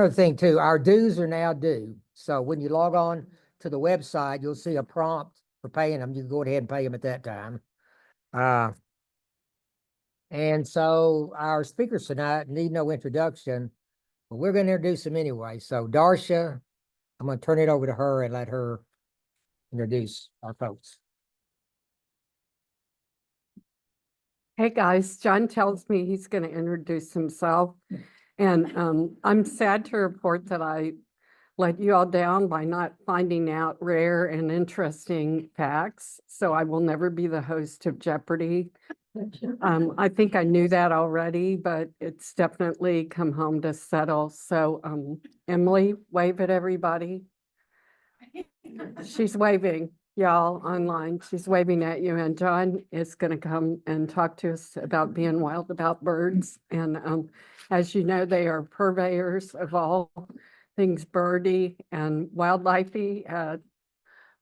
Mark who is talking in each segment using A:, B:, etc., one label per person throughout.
A: Another thing too, our dues are now due. So when you log on to the website, you'll see a prompt for paying them. You can go ahead and pay them at that time. And so our speakers tonight need no introduction, but we're going to introduce them anyway. So Darcia, I'm going to turn it over to her and let her introduce our folks.
B: Hey guys, John tells me he's going to introduce himself. And I'm sad to report that I let you all down by not finding out rare and interesting facts. So I will never be the host of Jeopardy. I think I knew that already, but it's definitely come home to settle. So Emily, wave at everybody. She's waving, y'all, online. She's waving at you. And John is going to come and talk to us about being wild about birds. And as you know, they are purveyors of all things birdy and wildlifey at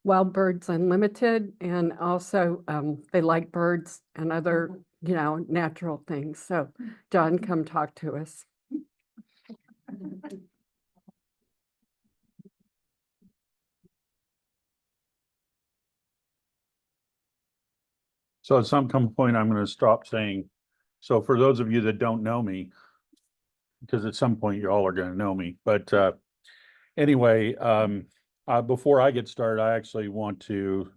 B: Wild Birds Unlimited. And also they like birds and other, natural things. So John, come talk to us.
C: So at some point, I'm going to stop saying, so for those of you that don't know me, because at some point you all are going to know me. But anyway, before I get started, I actually want to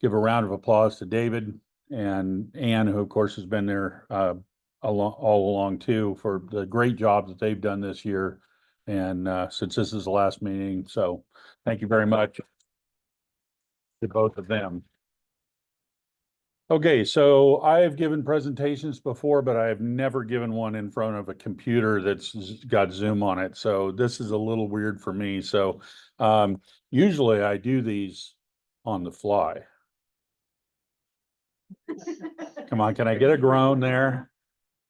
C: give a round of applause to David and Ann, who of course has been there all along too, for the great job that they've done this year. And since this is the last meeting, so thank you very much to both of them. Okay, so I have given presentations before, but I have never given one in front of a computer that's got Zoom on it. So this is a little weird for me. So usually I do these on the fly. Come on, can I get a groan there?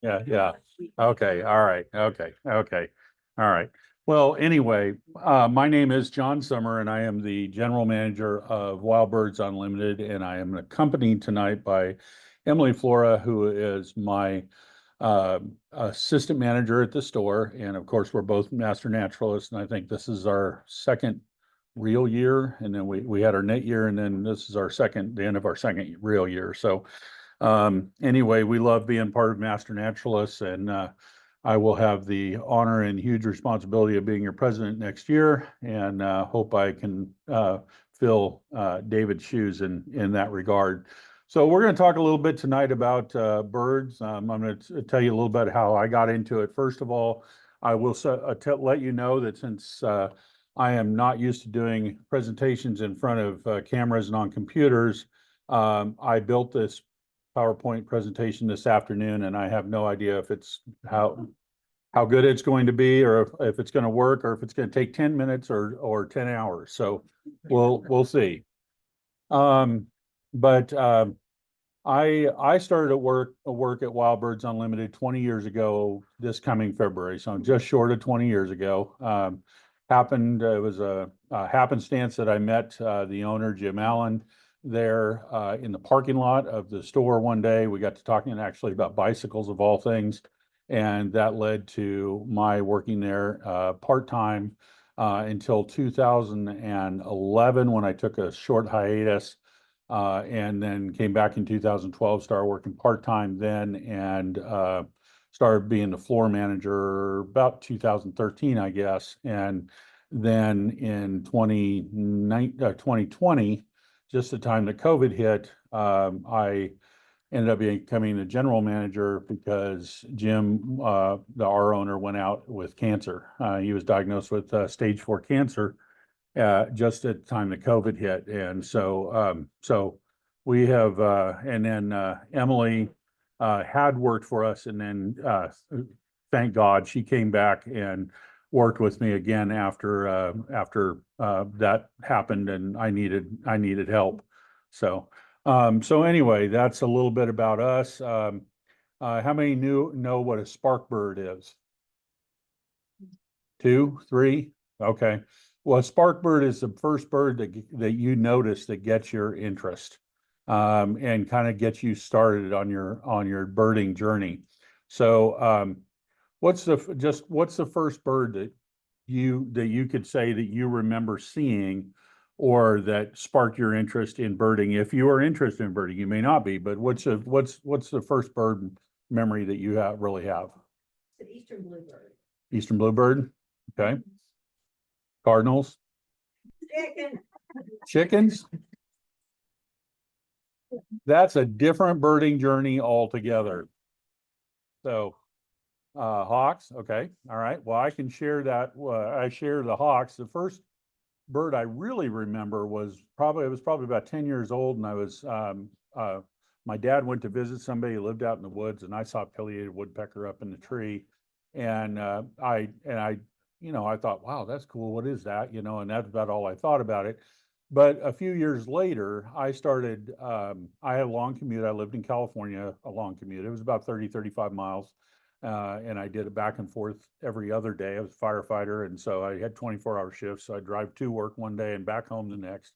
C: Yeah. Okay, all right. Okay. All right. Well, anyway, my name is John Summer, and I am the general manager of Wild Birds Unlimited, and I am accompanied tonight by Emily Flora, who is my assistant manager at the store. And of course, we're both master naturalists, and I think this is our second real year. And then we had our net year, and then this is the end of our second real year. So anyway, we love being part of Master Naturalists, and I will have the honor and huge responsibility of being your president next year, and hope I can fill David's shoes in that regard. So we're going to talk a little bit tonight about birds. I'm going to tell you a little bit how I got into it. First of all, I will let you know that since I am not used to doing presentations in front of cameras and on computers, I built this PowerPoint presentation this afternoon, and I have no idea if it's how good it's going to be, or if it's going to work, or if it's going to take 10 minutes or 10 hours. So we'll see. But I started at work at Wild Birds Unlimited 20 years ago, this coming February. So I'm just short of 20 years ago. It was a happenstance that I met the owner, Jim Allen, there in the parking lot of the store one day. We got to talking actually about bicycles of all things, and that led to my working there part-time until 2011, when I took a short hiatus, and then came back in 2012, started working part-time then, and started being the floor manager about 2013, I guess. And then in 2020, just the time that COVID hit, I ended up becoming the general manager because Jim, our owner, went out with cancer. He was diagnosed with stage 4 cancer just at the time that COVID hit. And so we have, and then Emily had worked for us, and then thank God she came back and worked with me again after that happened, and I needed help. So anyway, that's a little bit about us. How many know what a spark bird is? 2, 3? Okay. Well, a spark bird is the first bird that you notice that gets your interest, and kind of gets you started on your birding journey. So what's what's the first bird that you could say that you remember seeing or that sparked your interest in birding? If you are interested in birding, you may not be, but what's the first bird memory that you really have?
D: The eastern bluebird.
C: Eastern bluebird, okay. Cardinals,
D: Chicken.
C: chickens? That's a different birding journey altogether. So, hawks, okay, all right. Well, I can share that. I share the hawks. The first bird I really remember was probably about 10 years old, and I was my dad went to visit somebody who lived out in the woods, and I saw a pileated woodpecker up in the tree, and I I thought, wow, that's cool. What is that? And that's about all I thought about it. But a few years later, I started, I had a long commute. I lived in California, a long commute. It was about 35 miles. And I did it back and forth every other day. I was a firefighter. And so I had 24-hour shifts. So I'd drive to work one day and back home the next.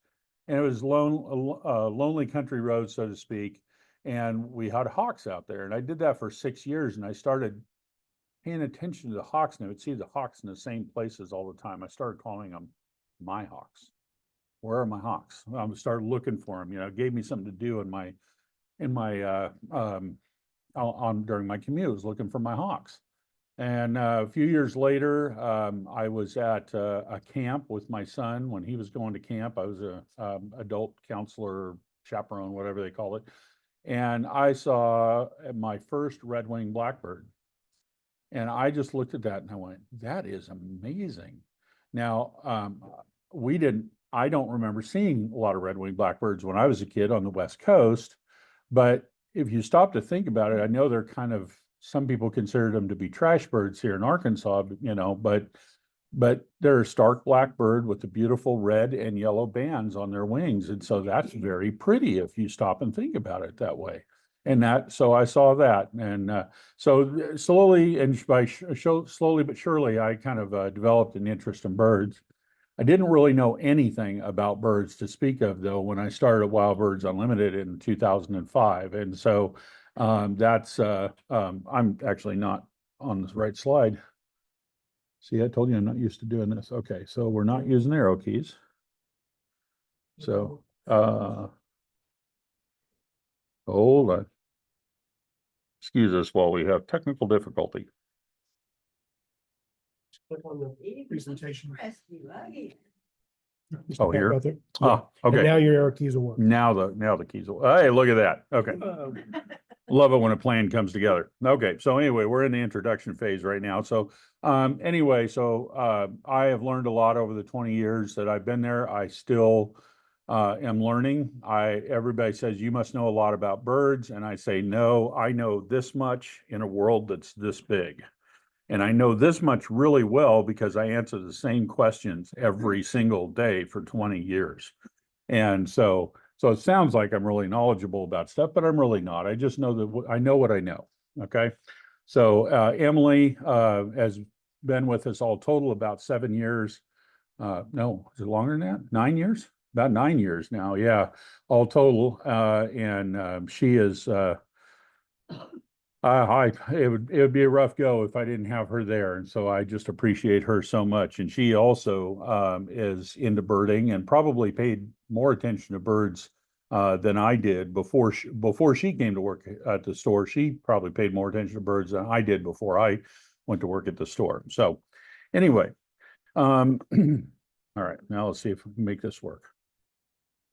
C: And it was lonely country road, so to speak. And we had hawks out there. And I did that for 6 years. And I started paying attention to the hawks. And I would see the hawks in the same places all the time. I started calling them my hawks. Where are my hawks? I started looking for them. It gave me something to do in my during my commute, was looking for my hawks. And a few years later, I was at a camp with my son when he was going to camp. I was a adult counselor, chaperone, whatever they call it. And I saw my first red-winged blackbird. And I just looked at that and I went, that is amazing. Now, I don't remember seeing a lot of red-winged blackbirds when I was a kid on the West Coast, but if you stop to think about it, I know they're some people consider them to be trash birds here in Arkansas, but they're a stark blackbird with the beautiful red and yellow bands on their wings. And so that's very pretty if you stop and think about it that way. So I saw that. And so slowly but surely, I kind of developed an interest in birds. I didn't really know anything about birds to speak of, though, when I started Wild Birds Unlimited in 2005. And so I'm actually not on the right slide. See, I told you I'm not used to doing this. Okay, so we're not using arrow keys. So hold on. Excuse us while we have technical difficulty.
E: Click on the presentation.
C: Oh, here?
E: Right there.
C: Oh,
E: And
C: okay.
E: now your arrow keys will work.
C: Now the keys will, hey, look at that. Okay. Love it when a plan comes together. Okay, so anyway, we're in the introduction phase right now. So I have learned a lot over the 20 years that I've been there. I still am learning. Everybody says you must know a lot about birds, and I say no, I know this much in a world that's this big. And I know this much really well because I answer the same questions every single day for 20 years. And so it sounds like I'm really knowledgeable about stuff, but I'm really not. I just know that I know what I know. Okay. So Emily has been with us all total about 7 years. No, is it longer than that? 9 years? About 9 years now. Yeah, all total. And she is it would be a rough go if I didn't have her there. And so I just appreciate her so much. And she also is into birding and probably paid more attention to birds than I did before she came to work at the store. She probably paid more attention to birds than I did before I went to work at the store. So anyway, all right, now let's see if we can make this work.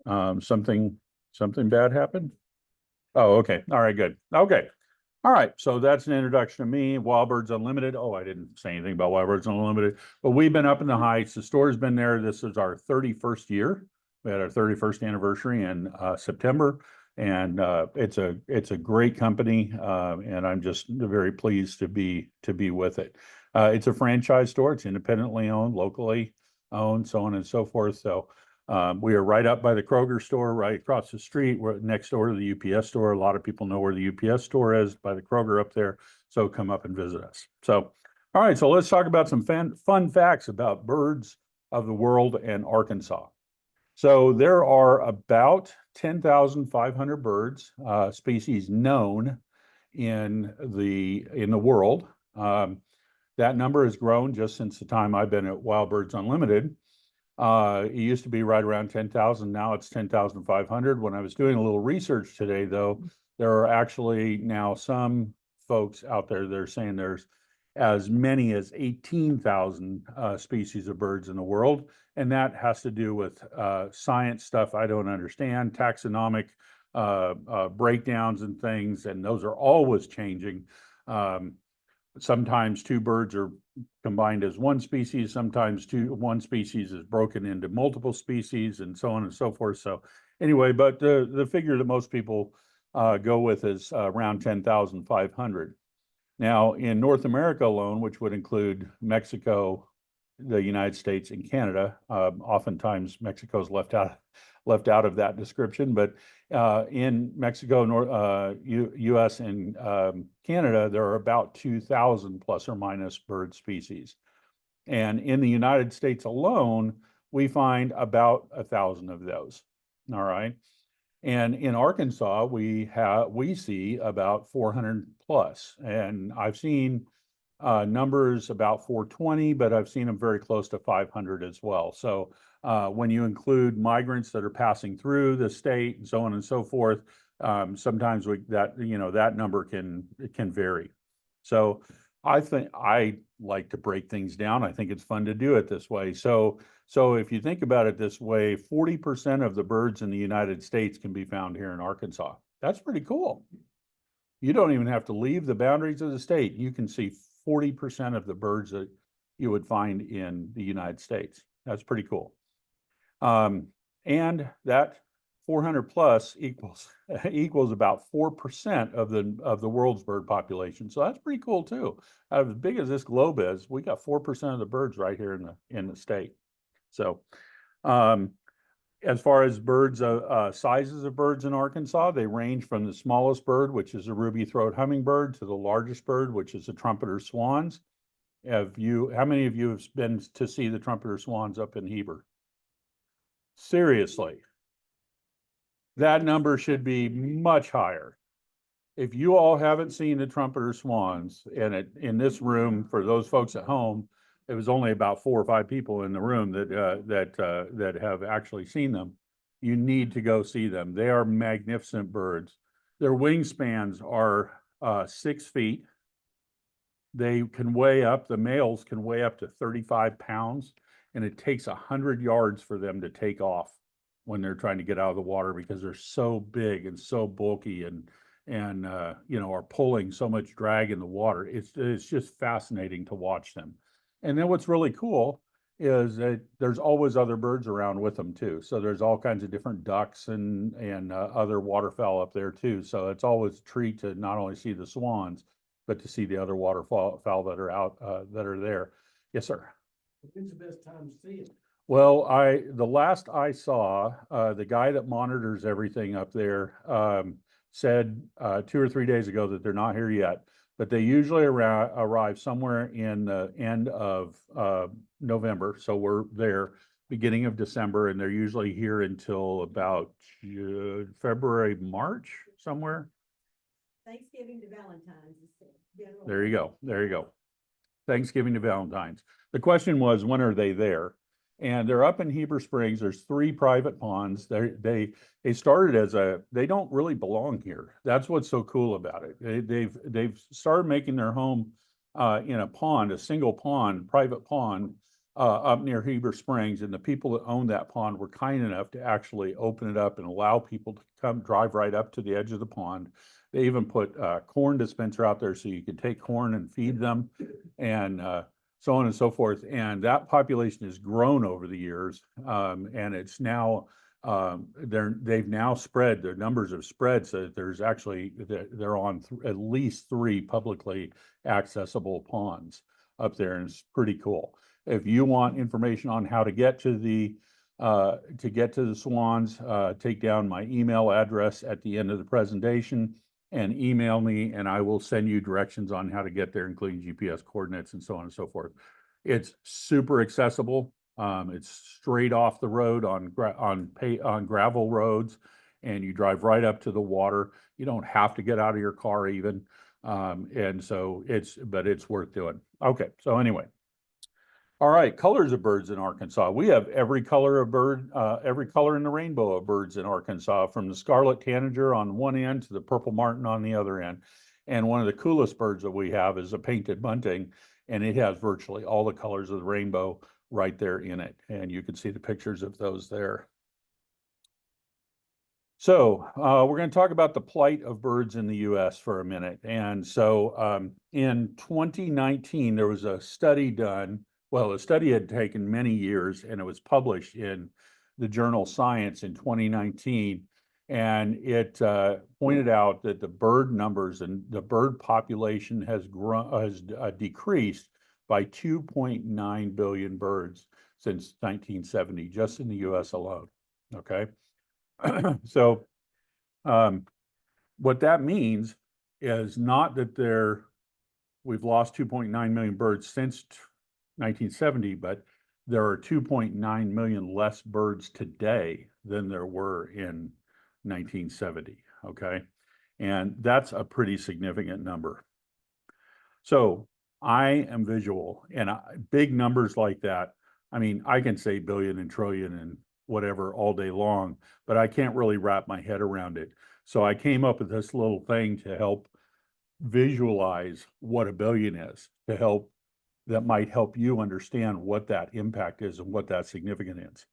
C: Something bad happened? Oh, okay. All right, good. Okay. All right, so that's an introduction to me, Wild Birds Unlimited. Oh, I didn't say anything about Wild Birds Unlimited, but we've been up in the Heights. The store's been there. This is our 31st year. We had our 31st anniversary in September, and it's a great company, and I'm just very pleased to be with it. It's a franchise store. It's independently owned, locally owned, so on and so forth. So we are right up by the Kroger store, right across the street. We're next door to the UPS store. A lot of people know where the UPS store is, by the Kroger up there. So come up and visit us. So, all right, so let's talk about some fun facts about birds of the world and Arkansas. So there are about 10,500 birds, species known in the world. That number has grown just since the time I've been at Wild Birds Unlimited. It used to be right around 10,000. Now it's 10,500. When I was doing a little research today, though, there are actually now some folks out there that are saying there's as many as 18,000 species of birds in the world. And that has to do with science stuff I don't understand, taxonomic breakdowns and things, and those are always changing. Sometimes two birds are combined as one species, sometimes one species is broken into multiple species, and so on and so forth. So anyway, but the figure that most people go with is around 10,500. Now, in North America alone, which would include Mexico, the United States, and Canada, oftentimes Mexico's left out of that description, but in Mexico, US, and Canada, there are about 2,000 plus or minus bird species. And in the United States alone, we find about 1,000 of those. All right. And in Arkansas, we see about 400 plus. And I've seen numbers about 420, but I've seen them very close to 500 as well. So when you include migrants that are passing through the state and so on and so forth, sometimes that number can vary. So I think I like to break things down. I think it's fun to do it this way. So if you think about it this way, 40% of the birds in the United States can be found here in Arkansas. That's pretty cool. You don't even have to leave the boundaries of the state. You can see 40% of the birds that you would find in the United States. That's pretty cool. And that 400 plus equals about 4% of the world's bird population. So that's pretty cool too. As big as this globe is, we got 4% of the birds right here in the state. So as far as birds, sizes of birds in Arkansas, they range from the smallest bird, which is a ruby-throated hummingbird, to the largest bird, which is the trumpeter swans. How many of you have been to see the trumpeter swans up in Heber? Seriously, that number should be much higher. If you all haven't seen the trumpeter swans, and in this room, for those folks at home, it was only about 4 or 5 people in the room that have actually seen them. You need to go see them. They are magnificent birds. Their wingspans are 6 feet. They can weigh up, the males can weigh up to 35 pounds, and it takes 100 yards for them to take off when they're trying to get out of the water, because they're so big and so bulky and are pulling so much drag in the water. It's just fascinating to watch them. And then what's really cool is that there's always other birds around with them too. So there's all kinds of different ducks and other waterfowl up there too. So it's always a treat to not only see the swans, but to see the other waterfowl that are out that are there. Yes, sir.
E: When's the best time to see it?
C: Well, the last I saw, the guy that monitors everything up there said 2 or 3 days ago that they're not here yet, but they usually arrive somewhere in the end of November. So we're there beginning of December, and they're usually here until about February, March, somewhere.
D: Thanksgiving to Valentine's.
C: There you go. There you go. Thanksgiving to Valentine's. The question was, when are they there? And they're up in Heber Springs. There's 3 private ponds. They started they don't really belong here. That's what's so cool about it. They've started making their home in a pond, a single pond, private pond, up near Heber Springs. And the people that own that pond were kind enough to actually open it up and allow people to come drive right up to the edge of the pond. They even put a corn dispenser out there so you could take corn and feed them, and so on and so forth. And that population has grown over the years, and it's now they've now spread. Their numbers have spread so that there's actually they're on at least 3 publicly accessible ponds up there, and it's pretty cool. If you want information on how to get to the swans, take down my email address at the end of the presentation and email me, and I will send you directions on how to get there, including GPS coordinates and so on and so forth. It's super accessible. It's straight off the road on gravel roads, and you drive right up to the water. You don't have to get out of your car even. And so but it's worth doing. Okay, so anyway. All right, colors of birds in Arkansas. We have every color of bird, every color in the rainbow of birds in Arkansas, from the scarlet tanager on one end to the purple martin on the other end. And one of the coolest birds that we have is a painted bunting, and it has virtually all the colors of the rainbow right there in it. And you can see the pictures of those there. So we're going to talk about the plight of birds in the U.S. for a minute. And so in 2019, there was a study done. Well, the study had taken many years, and it was published in the journal Science in 2019. And it pointed out that the bird numbers and the bird population has decreased by 2.9 billion birds since 1970, just in the U.S. alone. Okay. So what that means is not that we've lost 2.9 million birds since 1970, but there are 2.9 million less birds today than there were in 1970. Okay. And that's a pretty significant number. So I am visual, and big numbers like that. I mean, I can say billion and trillion and whatever all day long, but I can't really wrap my head around it. So I came up with this little thing to help visualize what a billion is, that might help you understand what that impact is and what that significance is.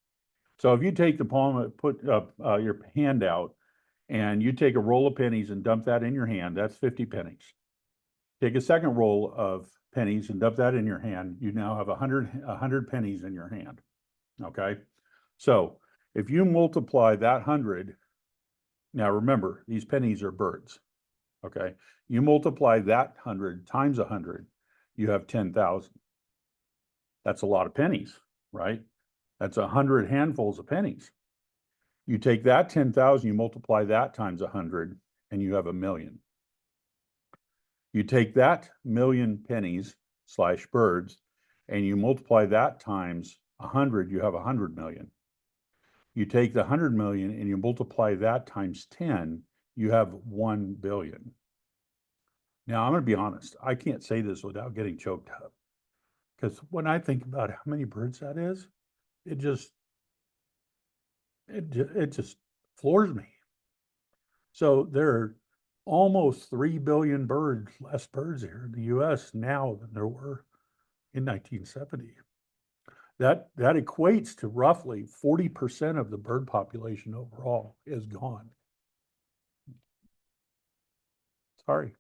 C: So if you take the palm, put your hand out, and you take a roll of pennies and dump that in your hand, that's 50 pennies. Take a second roll of pennies and dump that in your hand, you now have 100 pennies in your hand. Okay. So if you multiply that 100, now remember, these pennies are birds. Okay. You multiply that 100 times 100, you have 10,000. That's a lot of pennies, right? That's 100 handfuls of pennies. You take that 10,000, you multiply that times 100, and you have 1,000,000. You take that 1,000,000 pennies / birds, and you multiply that times 100, you have 100 million. You take the 100 million and you multiply that times 10, you have 1 billion. Now, I'm going to be honest, I can't say this without getting choked up, because when I think about how many birds that is, it just floors me. So there are almost 3 billion less birds here in the U.S. now than there were in 1970. That equates to roughly 40% of the bird population overall is gone. Sorry.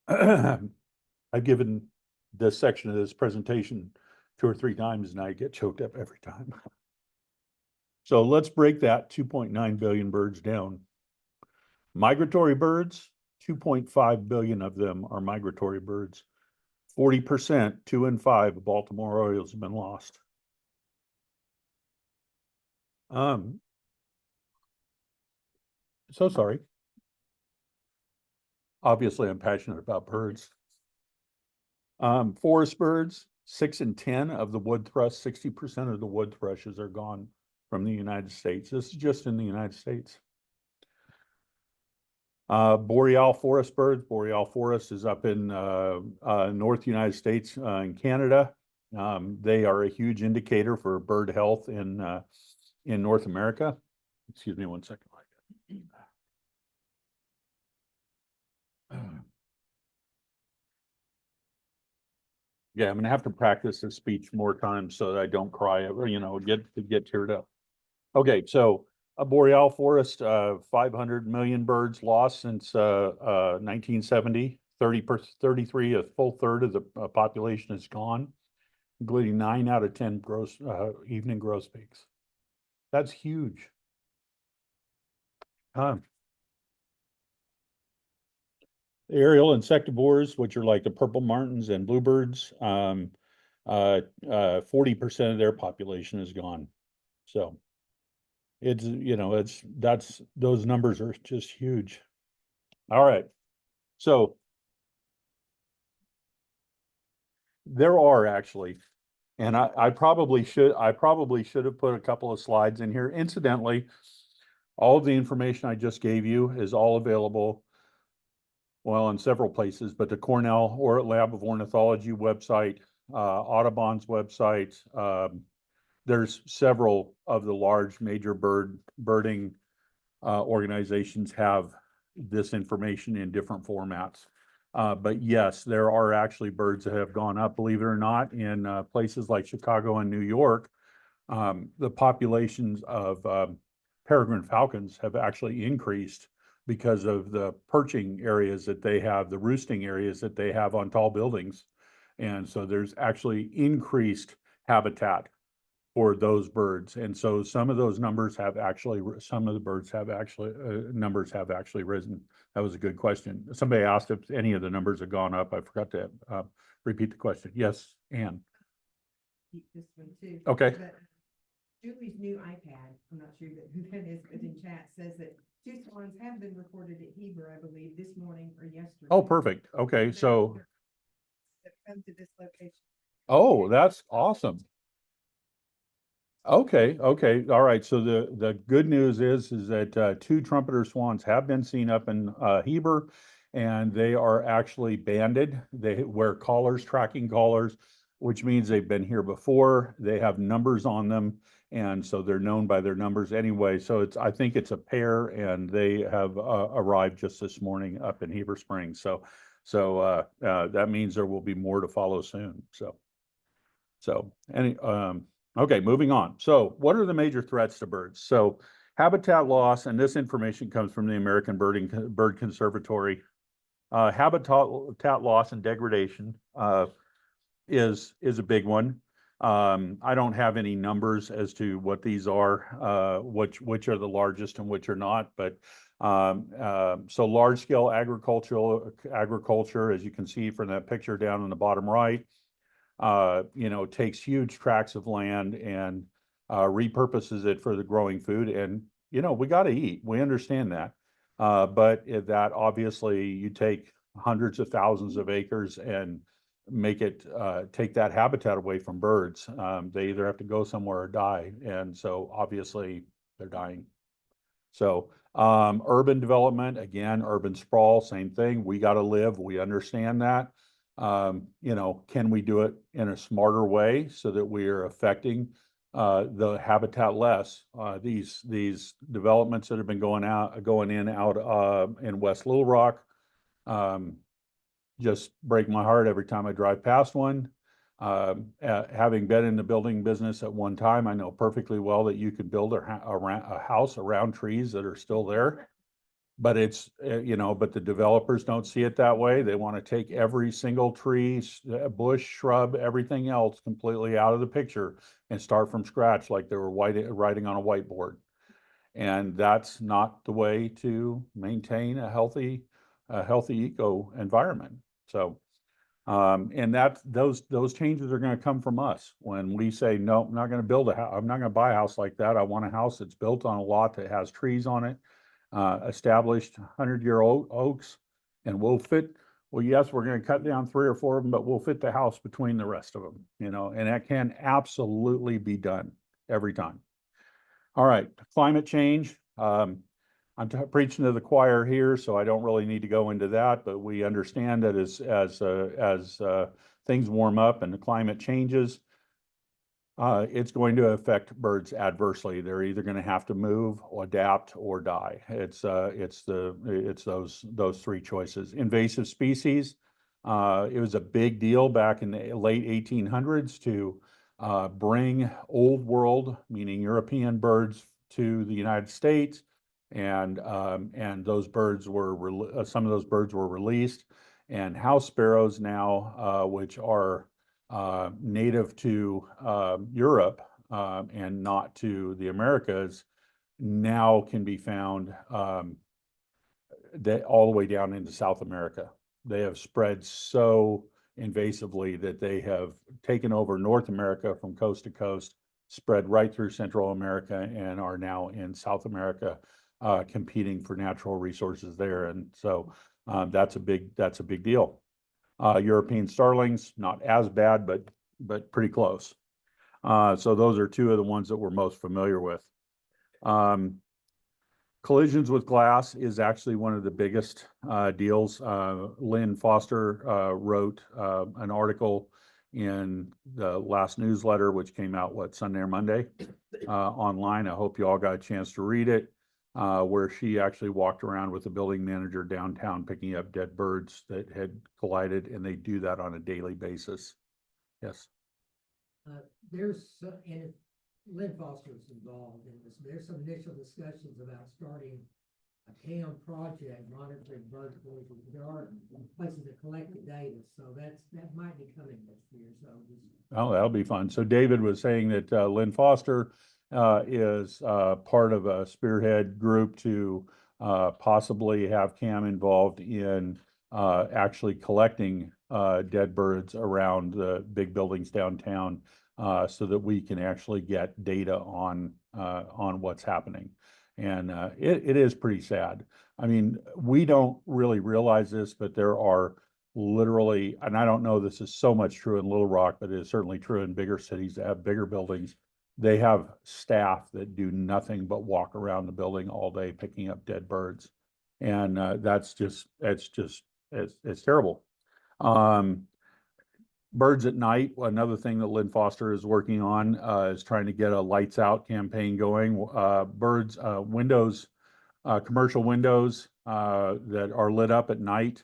C: I've given this section of this presentation 2 or 3 times, and I get choked up every time. So let's break that 2.9 billion birds down. Migratory birds, 2.5 billion of them are migratory birds. 40%, 2 in 5 of Baltimore Orioles have been lost. So sorry. Obviously, I'm passionate about birds. Forest birds, 6 in 10 of the wood thrush, 60% of the wood thrushes are gone from the United States. This is just in the United States. Boreal forest birds. Boreal forest is up in North United States and Canada. They are a huge indicator for bird health in North America. Excuse me 1 second. Yeah, I'm gonna have to practice this speech more times so that I don't cry or, get teared up. Okay, so a boreal forest, 500 million birds lost since 1970. 33, a full third of the population is gone, including 9 out of 10 evening grosbeaks. That's huge. Aerial insectivores, which are like the purple martins and bluebirds, 40% of their population is gone. So those numbers are just huge. All right. So there are actually, and I probably should have put a couple of slides in here. Incidentally, All of the information I just gave you is all available, well, in several places, but the Cornell or Lab of Ornithology website, Audubon's website, there's several of the large major birding organizations have this information in different formats. But yes, there are actually birds that have gone up, believe it or not, in places like Chicago and New York. The populations of peregrine falcons have actually increased because of the perching areas that they have, the roosting areas that they have on tall buildings. And so there's actually increased habitat for those birds. And so some of those numbers have actually, some of the birds have actually, numbers have actually risen. That was a good question. Somebody asked if any of the numbers have gone up. I forgot to repeat the question. Yes, Ann.
D: Keep this one too.
C: Okay.
D: But Julie's new iPad, I'm not sure who that is, but in chat says that 2 swans have been reported at Heber, I believe, this morning or yesterday.
C: Oh, perfect. Okay, so,
D: That come to this location.
C: oh, that's awesome. Okay, okay, all right. So the good news is that 2 trumpeter swans have been seen up in Heber, and they are actually banded. They wear collars, tracking collars, which means they've been here before. They have numbers on them, and so they're known by their numbers anyway. So I think it's a pair, and they have arrived just this morning up in Heber Springs. So that means there will be more to follow soon. Okay, moving on. So what are the major threats to birds? So habitat loss, and this information comes from the American Bird Conservatory. Habitat loss and degradation is a big one. I don't have any numbers as to what these are, which are the largest and which are not, but so large scale agriculture, as you can see from that picture down in the bottom right, takes huge tracts of land and repurposes it for the growing food. And, we got to eat. We understand that. But that obviously you take hundreds of thousands of acres and make it take that habitat away from birds. They either have to go somewhere or die. And so obviously they're dying. So urban development, again, urban sprawl, same thing. We got to live. We understand that. Can we do it in a smarter way so that we are affecting the habitat less? These developments that have been going in out in West Little Rock just break my heart every time I drive past one. Having been in the building business at one time, I know perfectly well that you could build a house around trees that are still there. But but the developers don't see it that way. They want to take every single tree, bush, shrub, everything else completely out of the picture and start from scratch like they were writing on a whiteboard. And that's not the way to maintain a healthy eco environment. So, and those changes are going to come from us when we say, no, I'm not going to build a house. I'm not going to buy a house like that. I want a house that's built on a lot that has trees on it. Established 100-year-old oaks, and we'll fit. Well, yes, we're going to cut down 3 or 4 of them, but we'll fit the house between the rest of them, and that can absolutely be done every time. All right, climate change. I'm preaching to the choir here, so I don't really need to go into that, but we understand that as things warm up and the climate changes, it's going to affect birds adversely. They're either going to have to move or adapt or die. It's those 3 choices. Invasive species. It was a big deal back in the late 1800s to bring old world, meaning European birds, to the United States, and those birds were some of those birds were released, and house sparrows now, which are native to Europe and not to the Americas, now can be found that all the way down into South America. They have spread so invasively that they have taken over North America from coast to coast, spread right through Central America, and are now in South America competing for natural resources there. And so that's a big deal. European starlings, not as bad, but pretty close. So those are 2 of the ones that we're most familiar with. Collisions with glass is actually one of the biggest deals. Lynn Foster wrote an article in the last newsletter, which came out, Sunday or Monday, online. I hope you all got a chance to read it, where she actually walked around with the building manager downtown picking up dead birds that had collided, and they do that on a daily basis. Yes.
A: And Lynn Foster is involved in this. There's some initial discussions about starting a CAM project monitoring bird collisions. There are places that collect the data, so that might be coming this year, so just.
C: Oh, that'll be fun. So David was saying that Lynn Foster is part of a spearhead group to possibly have CAM involved in actually collecting dead birds around the big buildings downtown, so that we can actually get data on what's happening. And it is pretty sad. I mean, we don't really realize this, but there are literally, and I don't know this is so much true in Little Rock, but it is certainly true in bigger cities that have bigger buildings. They have staff that do nothing but walk around the building all day picking up dead birds. And it's terrible. Birds at night, another thing that Lynn Foster is working on is trying to get a lights out campaign going. Windows, commercial windows that are lit up at night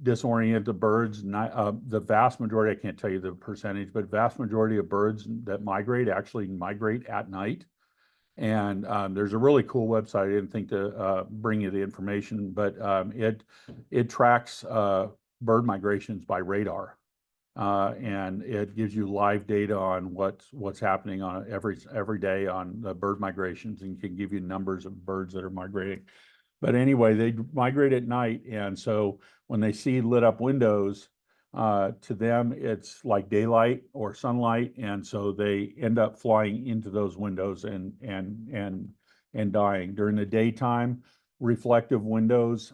C: disorient the birds. The vast majority, I can't tell you the percentage, but vast majority of birds that migrate actually migrate at night. And there's a really cool website. I didn't think to bring you the information, but it tracks bird migrations by radar. And it gives you live data on what's happening on every day on the bird migrations, and can give you numbers of birds that are migrating. But anyway, they migrate at night, and so when they see lit up windows, to them it's like daylight or sunlight, and so they end up flying into those windows and dying. During the daytime, reflective windows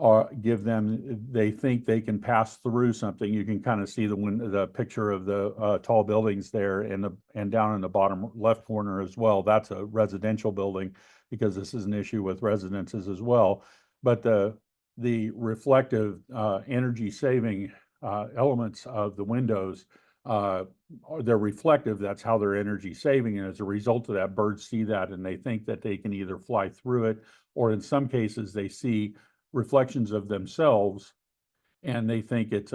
C: they think they can pass through something. You can kind of see the picture of the tall buildings there, and down in the bottom left corner as well. That's a residential building, because this is an issue with residences as well. But the reflective energy saving elements of the windows, they're reflective. That's how they're energy saving. And as a result of that, birds see that and they think that they can either fly through it, or in some cases they see reflections of themselves, and they think it's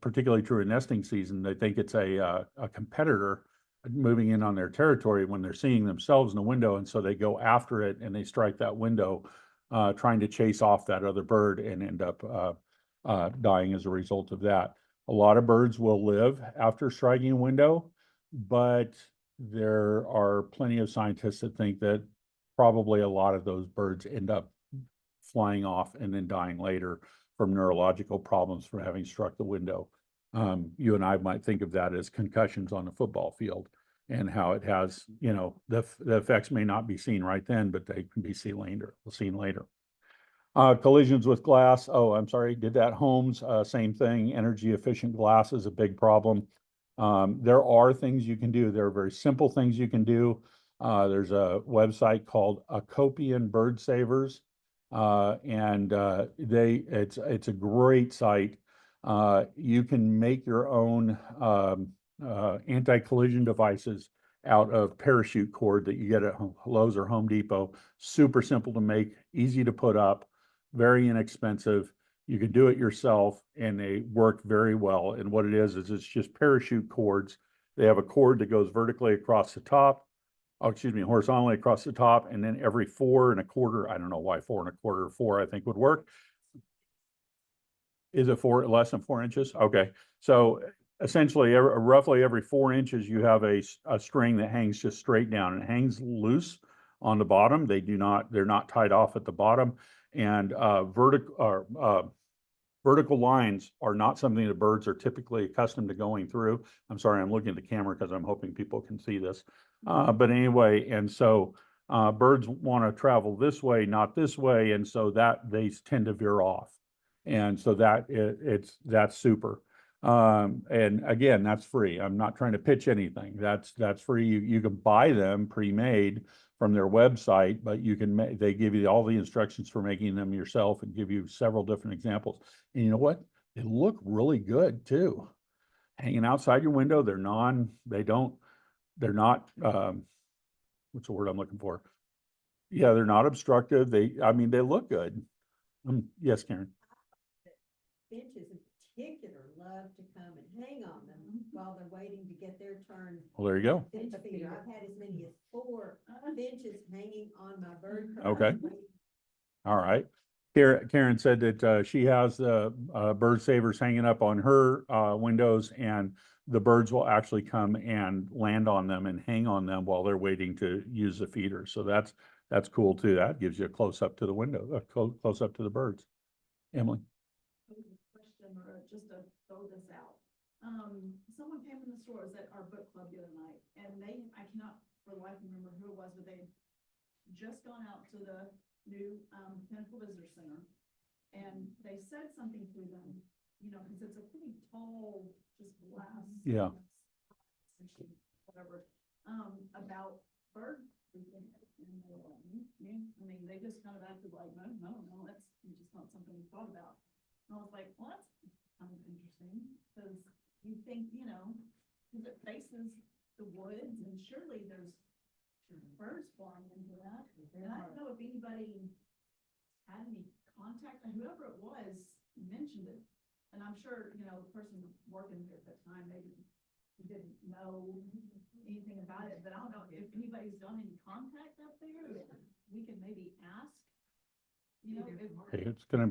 C: particularly true in nesting season. They think it's a competitor moving in on their territory when they're seeing themselves in the window, and so they go after it and they strike that window, trying to chase off that other bird, and end up dying as a result of that. A lot of birds will live after striking a window, but there are plenty of scientists that think that probably a lot of those birds end up flying off and then dying later from neurological problems from having struck the window. You and I might think of that as concussions on a football field, and how it has, the effects may not be seen right then, but they can be seen later. Collisions with glass. Oh, I'm sorry, did that. Homes, same thing. Energy efficient glass is a big problem. There are things you can do. There are very simple things you can do. There's a website called Acopian Bird Savers. It's a great site. You can make your own anti-collision devices out of parachute cord that you get at Lowe's or Home Depot. Super simple to make, easy to put up, very inexpensive. You can do it yourself, and they work very well. And what it is it's just parachute cords. They have a cord that goes vertically across the top, horizontally across the top, and then every 4 1/4, I don't know why 4 1/4, 4 I think would work. Is it less than 4 inches? Okay. So essentially roughly every 4 inches, you have a string that hangs just straight down, and hangs loose on the bottom. They're not tied off at the bottom. And vertical lines are not something that birds are typically accustomed to going through. I'm sorry, I'm looking at the camera because I'm hoping people can see this. But anyway, and so birds want to travel this way, not this way, and so that they tend to veer off. And so that's super. And again, that's free. I'm not trying to pitch anything. That's free. You can buy them pre-made from their website, but you can they give you all the instructions for making them yourself and give you several different examples. And you know what? They look really good too. Hanging outside your window, they're not, what's the word I'm looking for? Yeah, they're not obstructive. I mean, they look good. Yes, Karen.
F: Benches in particular love to come and hang on them while they're waiting to get their turn.
C: Well, there you go.
F: Bench feeder. I've had as many as 4 benches hanging on my bird.
C: Okay.
F: cage.
C: All right. Karen said that she has the bird savers hanging up on her windows, and the birds will actually come and land on them and hang on them while they're waiting to use the feeder. So that's cool too. That gives you a close up to the window, close up to the birds. Emily.
G: Question or just to throw this out. Someone came in the store, it was at our book club the other night, and I cannot for the life remember who it was, but they just gone out to the new, Pinnacle Visitor Center. And they said something to them, you know, cause it's a pretty tall, just glass.
C: Yeah.
G: Whatever, about bird feeding. And they were like, yeah, I mean, they just kind of acted like, no, that's just not something we thought about. And I was like, well, that's kind of interesting, because you think, you know, because it faces the woods, and surely there's birds flying into that. And I don't know if anybody had any contact, and whoever it was mentioned it. And I'm sure, you know, the person working there at the time, maybe didn't know anything about it, but I don't know if anybody's done any contact up there, that we can maybe ask. You know,
C: Okay, it's gonna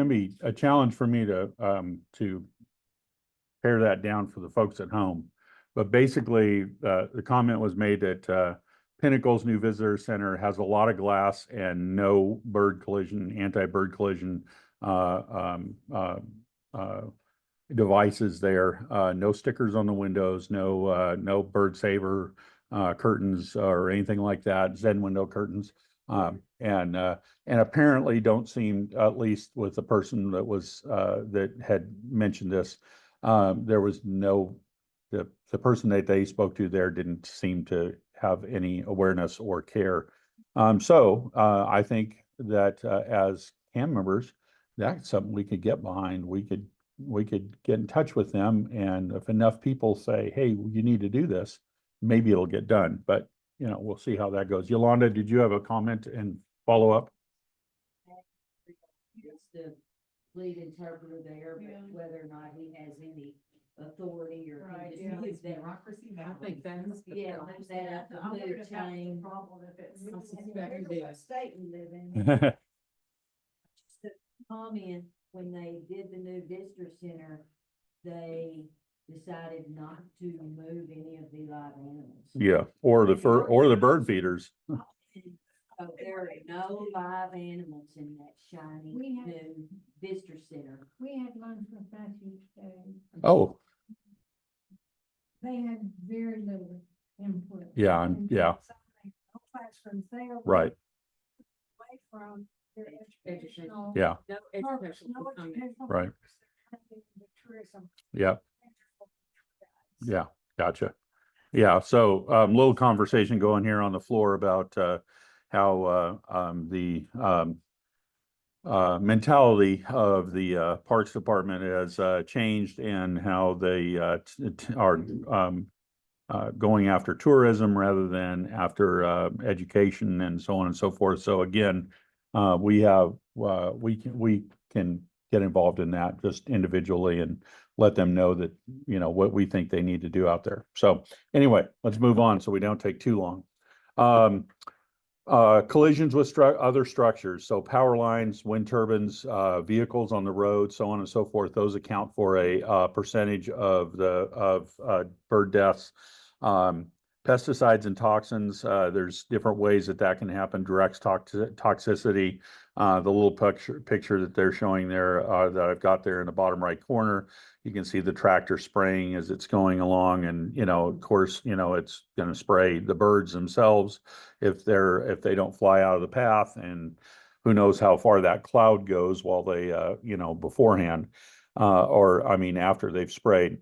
C: be a challenge for me to pare that down for the folks at home. But basically, the comment was made that Pinnacle's new visitor center has a lot of glass and no bird collision, anti-bird collision devices there. No stickers on the windows, no bird saver curtains or anything like that, Zen window curtains. And apparently don't seem, at least with the person that was that had mentioned this, there was no, the person that they spoke to there didn't seem to have any awareness or care. So I think that as CAM members, that's something we could get behind. We could get in touch with them, and if enough people say, hey, you need to do this, maybe it'll get done. But you know, we'll see how that goes. Yolanda, did you have a comment and follow up?
F: It's the lead interpreter there,
G: Yeah.
F: but whether or not he has any authority or.
G: Right,
F: can
G: yeah.
F: just use that.
D: Bureaucracy.
B: I think that's the
F: Yeah,
B: problem.
F: lift that up the
G: I wonder
F: food
G: if that's the
F: chain.
G: problem, if it's.
F: Here's
B: suspect it
F: what
B: is.
F: state we live in. Just a comment, when they did the new visitor center, they decided not to move any of the live animals.
C: Yeah, or the bird feeders.
F: So there are no live animals in that shiny
H: We have-
F: new visitor center.
H: We had lunch with Matthew today.
C: Oh,
H: They had very little input.
C: Yeah,
H: And
C: yeah.
H: something, no classroom there.
C: right.
H: Away from their
B: Education.
H: educational.
C: Yeah,
B: No
H: purpose,
B: educational
H: no
B: component.
H: educational
C: Right.
H: purpose. They're turning it into tourism.
C: yeah, yeah. Gotcha. Yeah, so little conversation going here on the floor about how the mentality of the Parks Department has changed, and how they are going after tourism rather than after education and so on and so forth. So again, we can get involved in that just individually and let them know that, you know, what we think they need to do out there. So anyway, let's move on so we don't take too long. Collisions with other structures, so power lines, wind turbines, vehicles on the road, so on and so forth. Those account for a percentage of bird deaths. Pesticides and toxins, there's different ways that can happen. Direct toxicity, the little picture that they're showing there, that I've got there in the bottom right corner. You can see the tractor spraying as it's going along, and you know, of course, you know, it's going to spray the birds themselves if they don't fly out of the path, and who knows how far that cloud goes while they you know, beforehand. or I mean, after they've sprayed.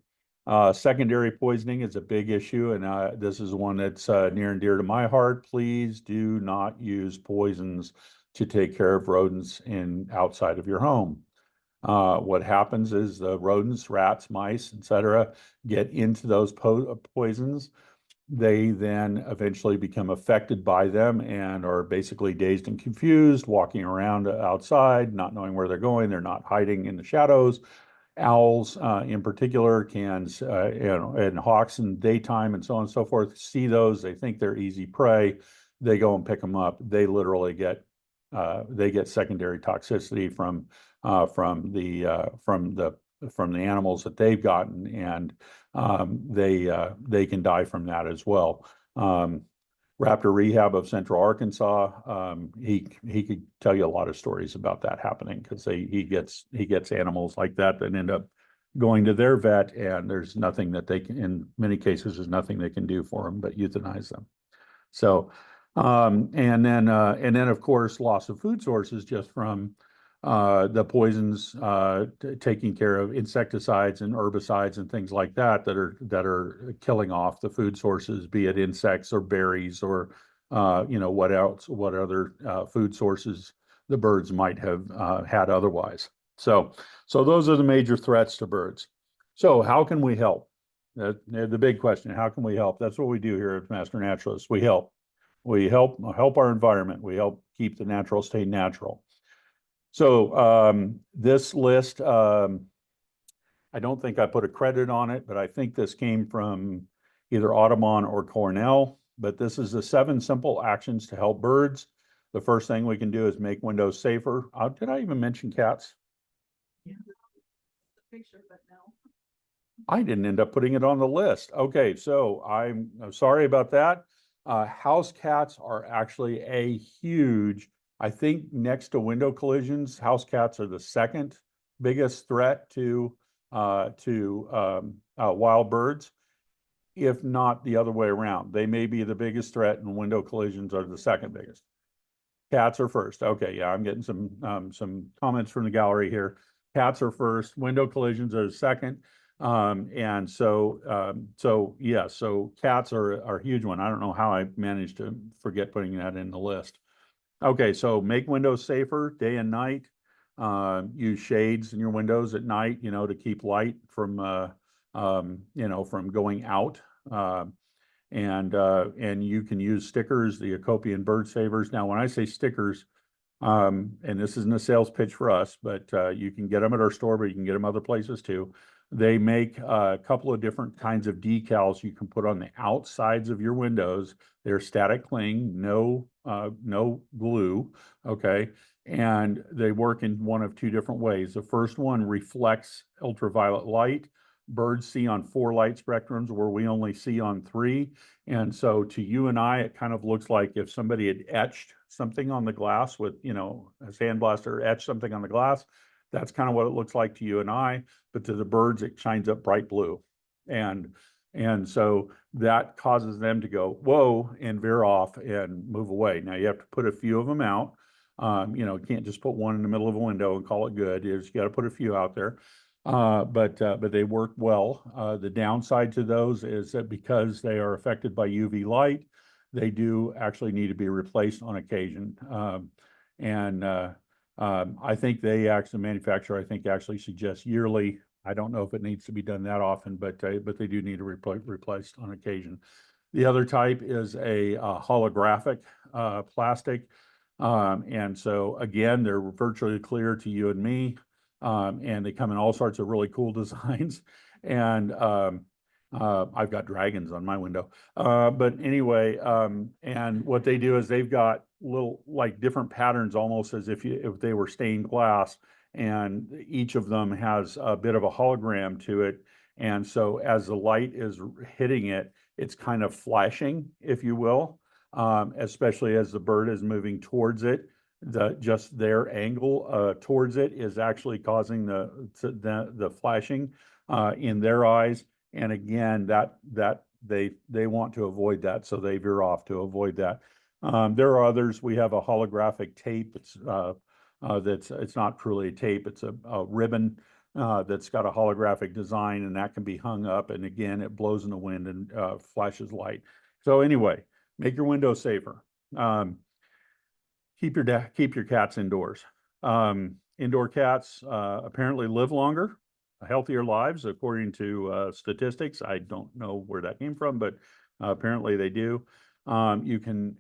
C: Secondary poisoning is a big issue, and this is one that's near and dear to my heart. Please do not use poisons to take care of rodents outside of your home. What happens is the rodents, rats, mice, etc., get into those poisons. They then eventually become affected by them and are basically dazed and confused, walking around outside, not knowing where they're going. They're not hiding in the shadows. Owls, in particular, and hawks in daytime and so on and so forth, see those. They think they're easy prey. They go and pick them up. They literally get secondary toxicity from the animals that they've gotten, and they can die from that as well. Raptor Rehab of Central Arkansas, he could tell you a lot of stories about that happening, because he gets animals like that that end up going to their vet, and there's nothing that they can, in many cases, there's nothing they can do for them but euthanize them. So, and then of course, loss of food sources just from the poisons, taking care of insecticides and herbicides and things like that that are killing off the food sources, be it insects or berries or what other food sources the birds might have had otherwise. So those are the major threats to birds. So how can we help? The big question: how can we help? That's what we do here at Master Naturalists. We help. We help our environment. We help keep the natural state natural. So this list, I don't think I put a credit on it, but I think this came from either Audubon or Cornell. But this is the 7 simple actions to help birds. The first thing we can do is make windows safer. Did I even mention cats?
G: The picture, but no.
C: I didn't end up putting it on the list. Okay, so I'm sorry about that. House cats are actually a huge, I think next to window collisions, house cats are the second biggest threat to wild birds, if not the other way around. They may be the biggest threat, and window collisions are the second biggest. Cats are first. Okay, yeah, I'm getting some comments from the gallery here. Cats are first, window collisions are the second. And so cats are a huge one. I don't know how I managed to forget putting that in the list. Okay, so make windows safer day and night. Use shades in your windows at night, to keep light from going out. And you can use stickers, the Ecopian Bird Savers. Now, when I say stickers, and this isn't a sales pitch for us, but you can get them at our store, but you can get them other places too. They make a couple of different kinds of decals you can put on the outsides of your windows. They're static cling, no glue, okay? And they work in one of 2 different ways. The first one reflects ultraviolet light. Birds see on 4 light spectrums where we only see on 3. And so to you and I, it kind of looks like if somebody had etched something on the glass with, a sandblaster etched something on the glass. That's kind of what it looks like to you and I, but to the birds, it shines up bright blue. And so that causes them to go, whoa, and veer off and move away. Now you have to put a few of them out. You can't just put one in the middle of a window and call it good. You got to put a few out there. But they work well. The downside to those is that because they are affected by UV light, they do actually need to be replaced on occasion. I think the manufacturer, actually suggests yearly. I don't know if it needs to be done that often, but they do need to replaced on occasion. The other type is a holographic plastic. And so again, they're virtually clear to you and me. And they come in all sorts of really cool designs. And I've got dragons on my window. But anyway, and what they do is they've got little different patterns, almost as if they were stained glass, and each of them has a bit of a hologram to it. And so as the light is hitting it, it's kind of flashing, if you will, especially as the bird is moving towards it. Just their angle towards it is actually causing the flashing in their eyes. And again, that they want to avoid that, so they veer off to avoid that. There are others. We have a holographic tape. It's not truly a tape. It's a ribbon that's got a holographic design, and that can be hung up, and again, it blows in the wind and flashes light. So anyway, make your windows safer. Keep your cats indoors. Indoor cats apparently live longer, healthier lives, according to statistics. I don't know where that came from, but apparently they do. You can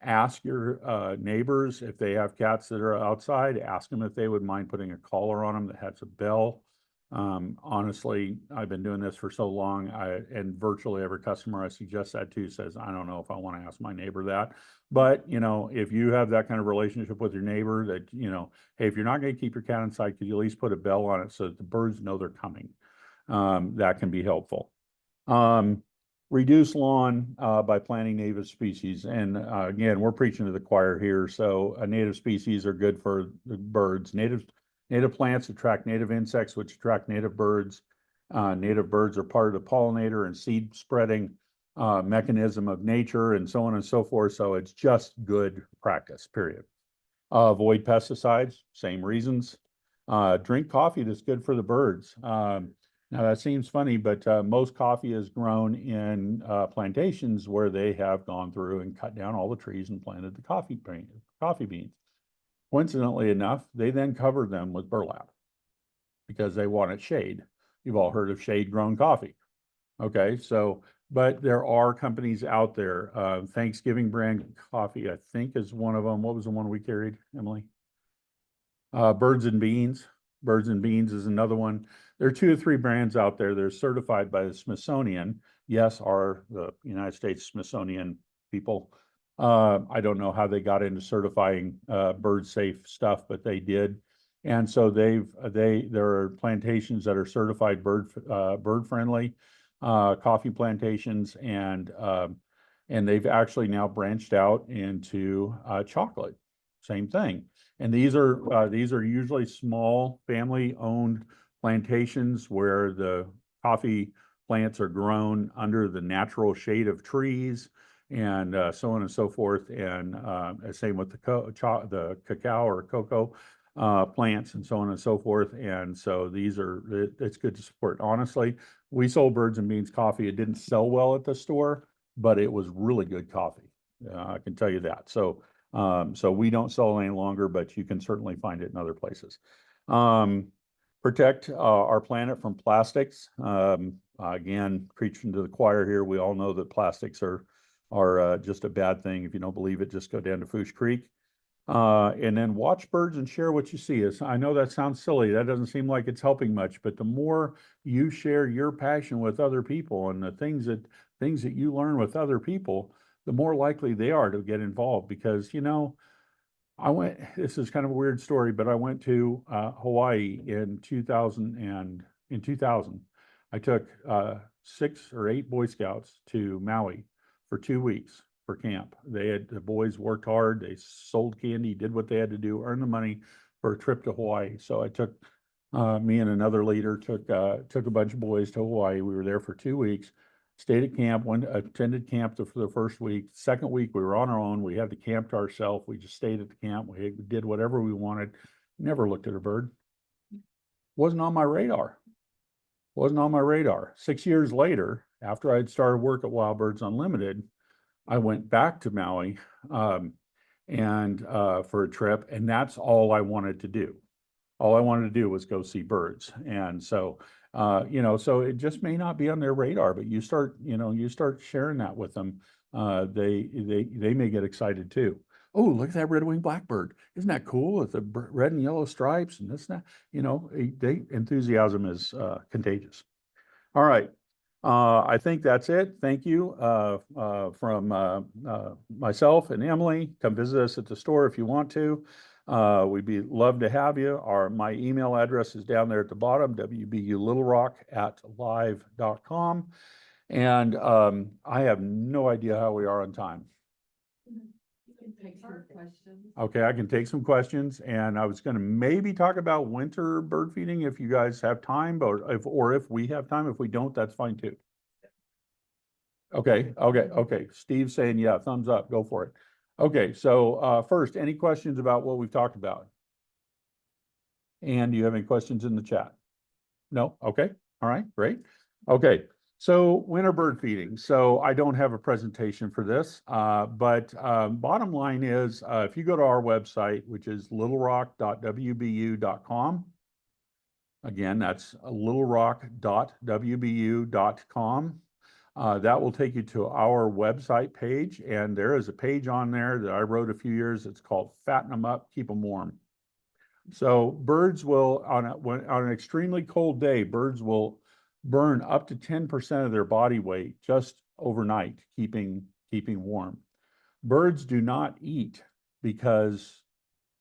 C: ask your neighbors if they have cats that are outside. Ask them if they would mind putting a collar on them that has a bell. Honestly, I've been doing this for so long, and virtually every customer I suggest that to says, I don't know if I want to ask my neighbor that. But, you know, if you have that kind of relationship with your neighbor that, you know, hey, if you're not going to keep your cat inside, could you at least put a bell on it so that the birds know they're coming? That can be helpful. Reduce lawn by planting native species. And again, we're preaching to the choir here. So native species are good for the birds. Native plants attract native insects, which attract native birds. Native birds are part of the pollinator and seed spreading mechanism of nature, and so on and so forth. So it's just good practice, period. Avoid pesticides, same reasons. Drink coffee that's good for the birds. Now that seems funny, but most coffee is grown in plantations where they have gone through and cut down all the trees and planted the coffee beans. Coincidentally enough, they then cover them with burlap because they wanted shade. You've all heard of shade-grown coffee. Okay, so, but there are companies out there. Thanksgiving brand coffee, I think, is one of them. What was the one we carried, Emily? Birds and Beans. Birds and Beans is another one. There are 2 or 3 brands out there that are certified by the Smithsonian. Yes, are the United States Smithsonian people. I don't know how they got into certifying bird safe stuff, but they did. And so there are plantations that are certified bird friendly, coffee plantations, and they've actually now branched out into chocolate. Same thing. And these are usually small family owned plantations where the coffee plants are grown under the natural shade of trees, and so on and so forth. And same with the cacao or cocoa plants, and so on and so forth. And so it's good to support. Honestly, we sold Birds and Beans coffee. It didn't sell well at the store, but it was really good coffee. I can tell you that. So we don't sell any longer, but you can certainly find it in other places. Protect our planet from plastics. Again, preaching to the choir here. We all know that plastics are just a bad thing. If you don't believe it, just go down to Foosh Creek. And then watch birds and share what you see. I know that sounds silly. That doesn't seem like it's helping much, but the more you share your passion with other people and the things that you learn with other people, the more likely they are to get involved. Because, you know, this is kind of a weird story, but I went to Hawaii in 2000. I took 6 or 8 Boy Scouts to Maui for 2 weeks for camp. The boys worked hard, they sold candy, did what they had to do, earn the money for a trip to Hawaii. So I took me and another leader took a bunch of boys to Hawaii. We were there for 2 weeks. Stayed at camp, attended camp for the first week. Second week, we were on our own. We had the camp to ourselves. We just stayed at the camp. We did whatever we wanted. Never looked at a bird. Wasn't on my radar. 6 years later, after I'd started work at Wild Birds Unlimited, I went back to Maui and for a trip, and that's all I wanted to do. All I wanted to do was go see birds. And so so it just may not be on their radar, but you start sharing that with them. They may get excited too. Oh, look at that red-winged blackbird. Isn't that cool with the red and yellow stripes and this and that? Enthusiasm is contagious. All right. I think that's it. Thank you from myself and Emily. Come visit us at the store if you want to. We'd love to have you. My email address is down there at the bottom, wbulittlerock@live.com. And I have no idea how we are on time. Okay, I can take some questions, and I was going to maybe talk about winter bird feeding if you guys have time, or if we have time. If we don't, that's fine too. Okay. Steve's saying, yeah, thumbs up, go for it. Okay, so first, any questions about what we've talked about? And do you have any questions in the chat? No? Okay, all right, great. Okay, so winter bird feeding. So I don't have a presentation for this, but bottom line is, if you go to our website, which is littlerock.wbu.com, again, that's littlerock.wbu.com. That will take you to our website page, and there is a page on there that I wrote a few years. It's called Fatten Them Up, Keep Them Warm. So birds will, on an extremely cold day, birds will burn up to 10% of their body weight just overnight, keeping warm. Birds do not eat because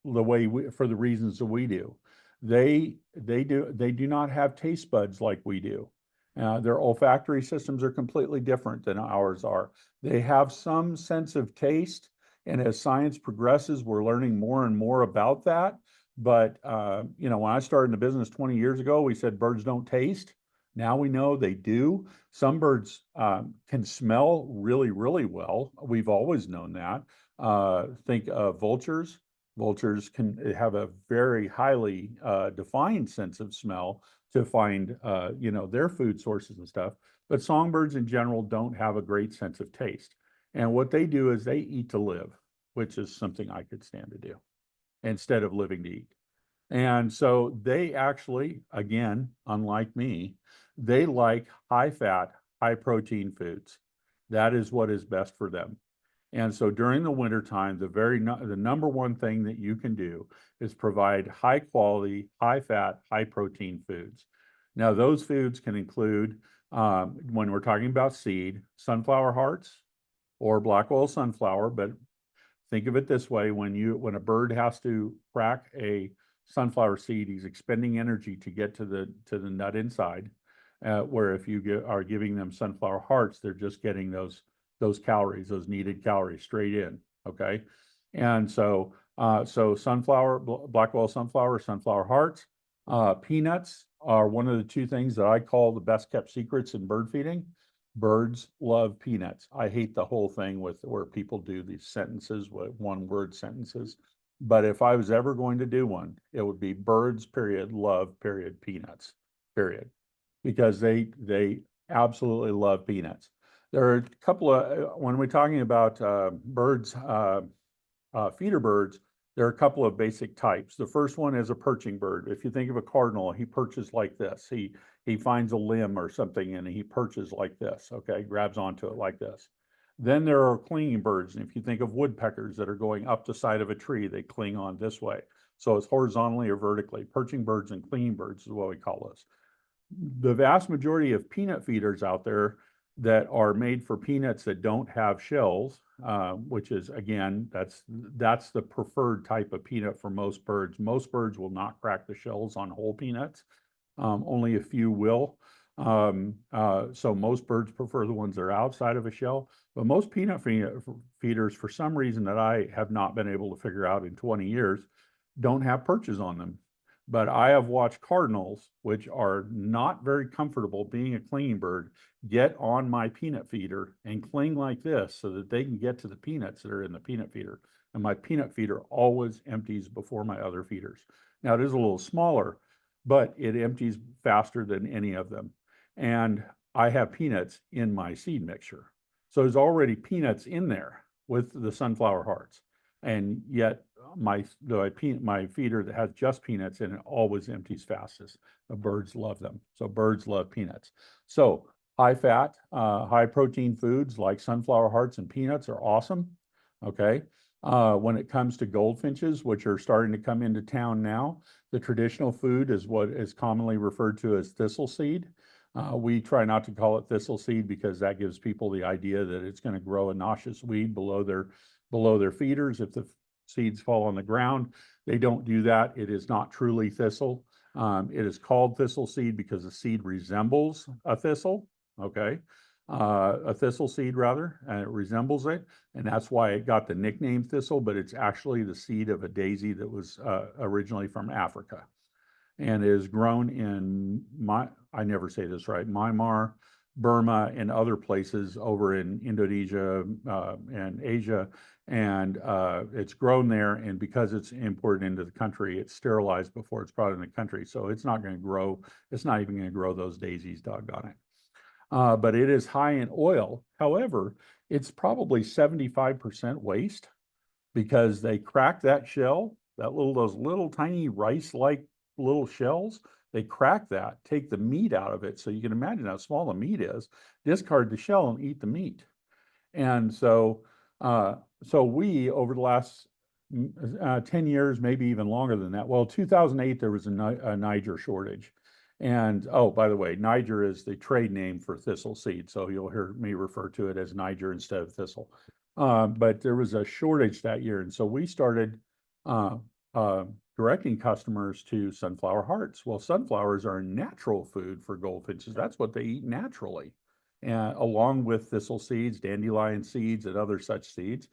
C: for the reasons that we do. They do not have taste buds like we do. Their olfactory systems are completely different than ours are. They have some sense of taste, and as science progresses, we're learning more and more about that. But when I started in the business 20 years ago, we said birds don't taste. Now we know they do. Some birds can smell really, really well. We've always known that. Think of vultures. Vultures can have a very highly defined sense of smell to find, their food sources and stuff. But songbirds in general don't have a great sense of taste. And what they do is they eat to live, which is something I could stand to do instead of living to eat. And so they actually, again, unlike me, they like high fat, high protein foods. That is what is best for them. And so during the wintertime, the number one thing that you can do is provide high quality, high fat, high protein foods. Now, those foods can include, when we're talking about seed, sunflower hearts or black oil sunflower, but think of it this way: when a bird has to crack a sunflower seed, he's expending energy to get to the nut inside. Where if you are giving them sunflower hearts, they're just getting those calories, those needed calories straight in. Okay, and so sunflower, black oil sunflower hearts, peanuts are one of the two things that I call the best kept secrets in bird feeding. Birds love peanuts. I hate the whole thing with where people do these sentences, one word sentences. But if I was ever going to do one, it would be birds, period, love, period, peanuts, period. Because they absolutely love peanuts. There are a couple of, when we're talking about birds, feeder birds, there are a couple of basic types. The first one is a perching bird. If you think of a cardinal, he perches like this. He finds a limb or something and he perches like this, okay, grabs onto it like this. Then there are clinging birds. And if you think of woodpeckers that are going up the side of a tree, they cling on this way. So it's horizontally or vertically. Perching birds and clinging birds is what we call this. The vast majority of peanut feeders out there that are made for peanuts that don't have shells, which is, again, that's the preferred type of peanut for most birds. Most birds will not crack the shells on whole peanuts. Only a few will. So most birds prefer the ones that are outside of a shell. But most peanut feeders, for some reason that I have not been able to figure out in 20 years, don't have perches on them. But I have watched cardinals, which are not very comfortable being a clinging bird, get on my peanut feeder and cling like this so that they can get to the peanuts that are in the peanut feeder. And my peanut feeder always empties before my other feeders. Now it is a little smaller, but it empties faster than any of them. And I have peanuts in my seed mixture. So there's already peanuts in there with the sunflower hearts. And yet my feeder that has just peanuts in it always empties fastest. The birds love them. So birds love peanuts. So high fat, high protein foods like sunflower hearts and peanuts are awesome. Okay. When it comes to goldfinches, which are starting to come into town now, the traditional food is what is commonly referred to as thistle seed. We try not to call it thistle seed because that gives people the idea that it's going to grow a noxious weed below their feeders. If the seeds fall on the ground, they don't do that. It is not truly thistle. It is called thistle seed because the seed resembles a thistle. Okay. A thistle seed rather, and it resembles it. And that's why it got the nickname thistle, but it's actually the seed of a daisy that was originally from Africa and is grown in I never say this right, Myanmar, Burma and other places over in Indonesia, and Asia. And, it's grown there, and because it's imported into the country, it's sterilized before it's brought in the country. So it's not gonna grow, it's not even gonna grow those daisies, doggone it. But it is high in oil. However, it's probably 75% waste because they crack that shell, those little tiny rice-like little shells. They crack that, take the meat out of it. So you can imagine how small the meat is, discard the shell and eat the meat. And so, so we, over the last 10 years, maybe even longer than that. Well, 2008, there was a Niger shortage. And, oh, by the way, Niger is the trade name for thistle seed. So you'll hear me refer to it as Niger instead of thistle. But there was a shortage that year. And so we started directing customers to sunflower hearts. Well, sunflowers are a natural food for goldfinches. That's what they eat naturally, and along with thistle seeds, dandelion seeds, and other such seeds.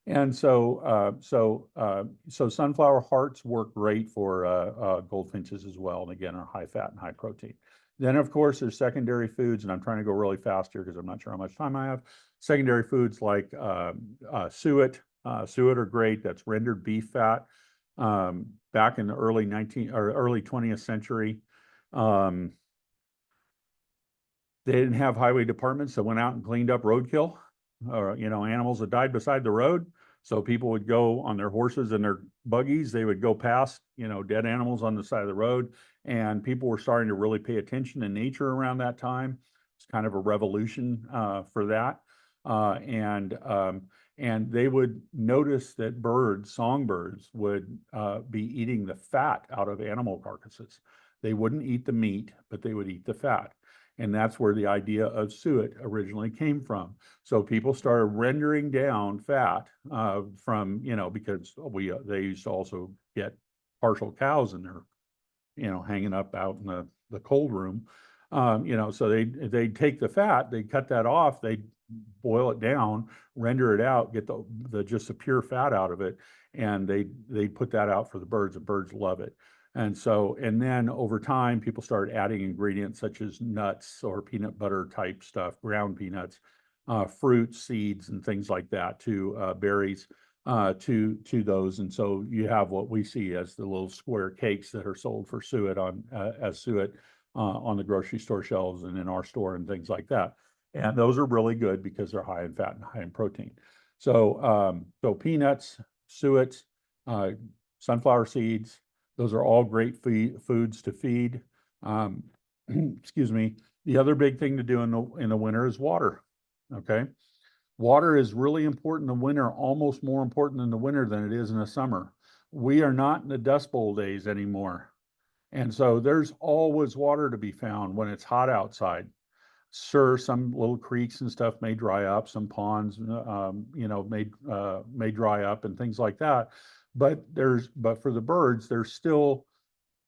C: And so, so sunflower hearts work great for goldfinches as well. And again, are high fat and high protein. Then, of course, there's secondary foods, and I'm trying to go really fast here because I'm not sure how much time I have. Secondary foods like suet. Suet are great. That's rendered beef fat. Back in the early 20th century, they didn't have highway departments that went out and cleaned up roadkill, or, animals that died beside the road. So people would go on their horses and their buggies. They would go past, dead animals on the side of the road. And people were starting to really pay attention to nature around that time. It's kind of a revolution for that. And they would notice that songbirds would be eating the fat out of animal carcasses. They wouldn't eat the meat, but they would eat the fat. And that's where the idea of suet originally came from. So people started rendering down fat from, because they used to also get partial cows in there, hanging up out in the cold room. So they'd take the fat, they'd cut that off, they'd boil it down, render it out, get just the pure fat out of it, and they put that out for the birds. The birds love it. And then over time, people started adding ingredients such as nuts or peanut butter type stuff, ground peanuts, fruits, seeds, and things like that, to berries, to those. And so you have what we see as the little square cakes that are sold for suet on the grocery store shelves and in our store and things like that. And those are really good because they're high in fat and high in protein. So, peanuts, suet, sunflower seeds, those are all great foods to feed. Excuse me. The other big thing to do in the winter is water. Okay. Water is really important in the winter, almost more important in the winter than it is in the summer. We are not in the Dust Bowl days anymore. And so there's always water to be found when it's hot outside. Sure, some little creeks and stuff may dry up, some ponds, may dry up and things like that. But for the birds, there's still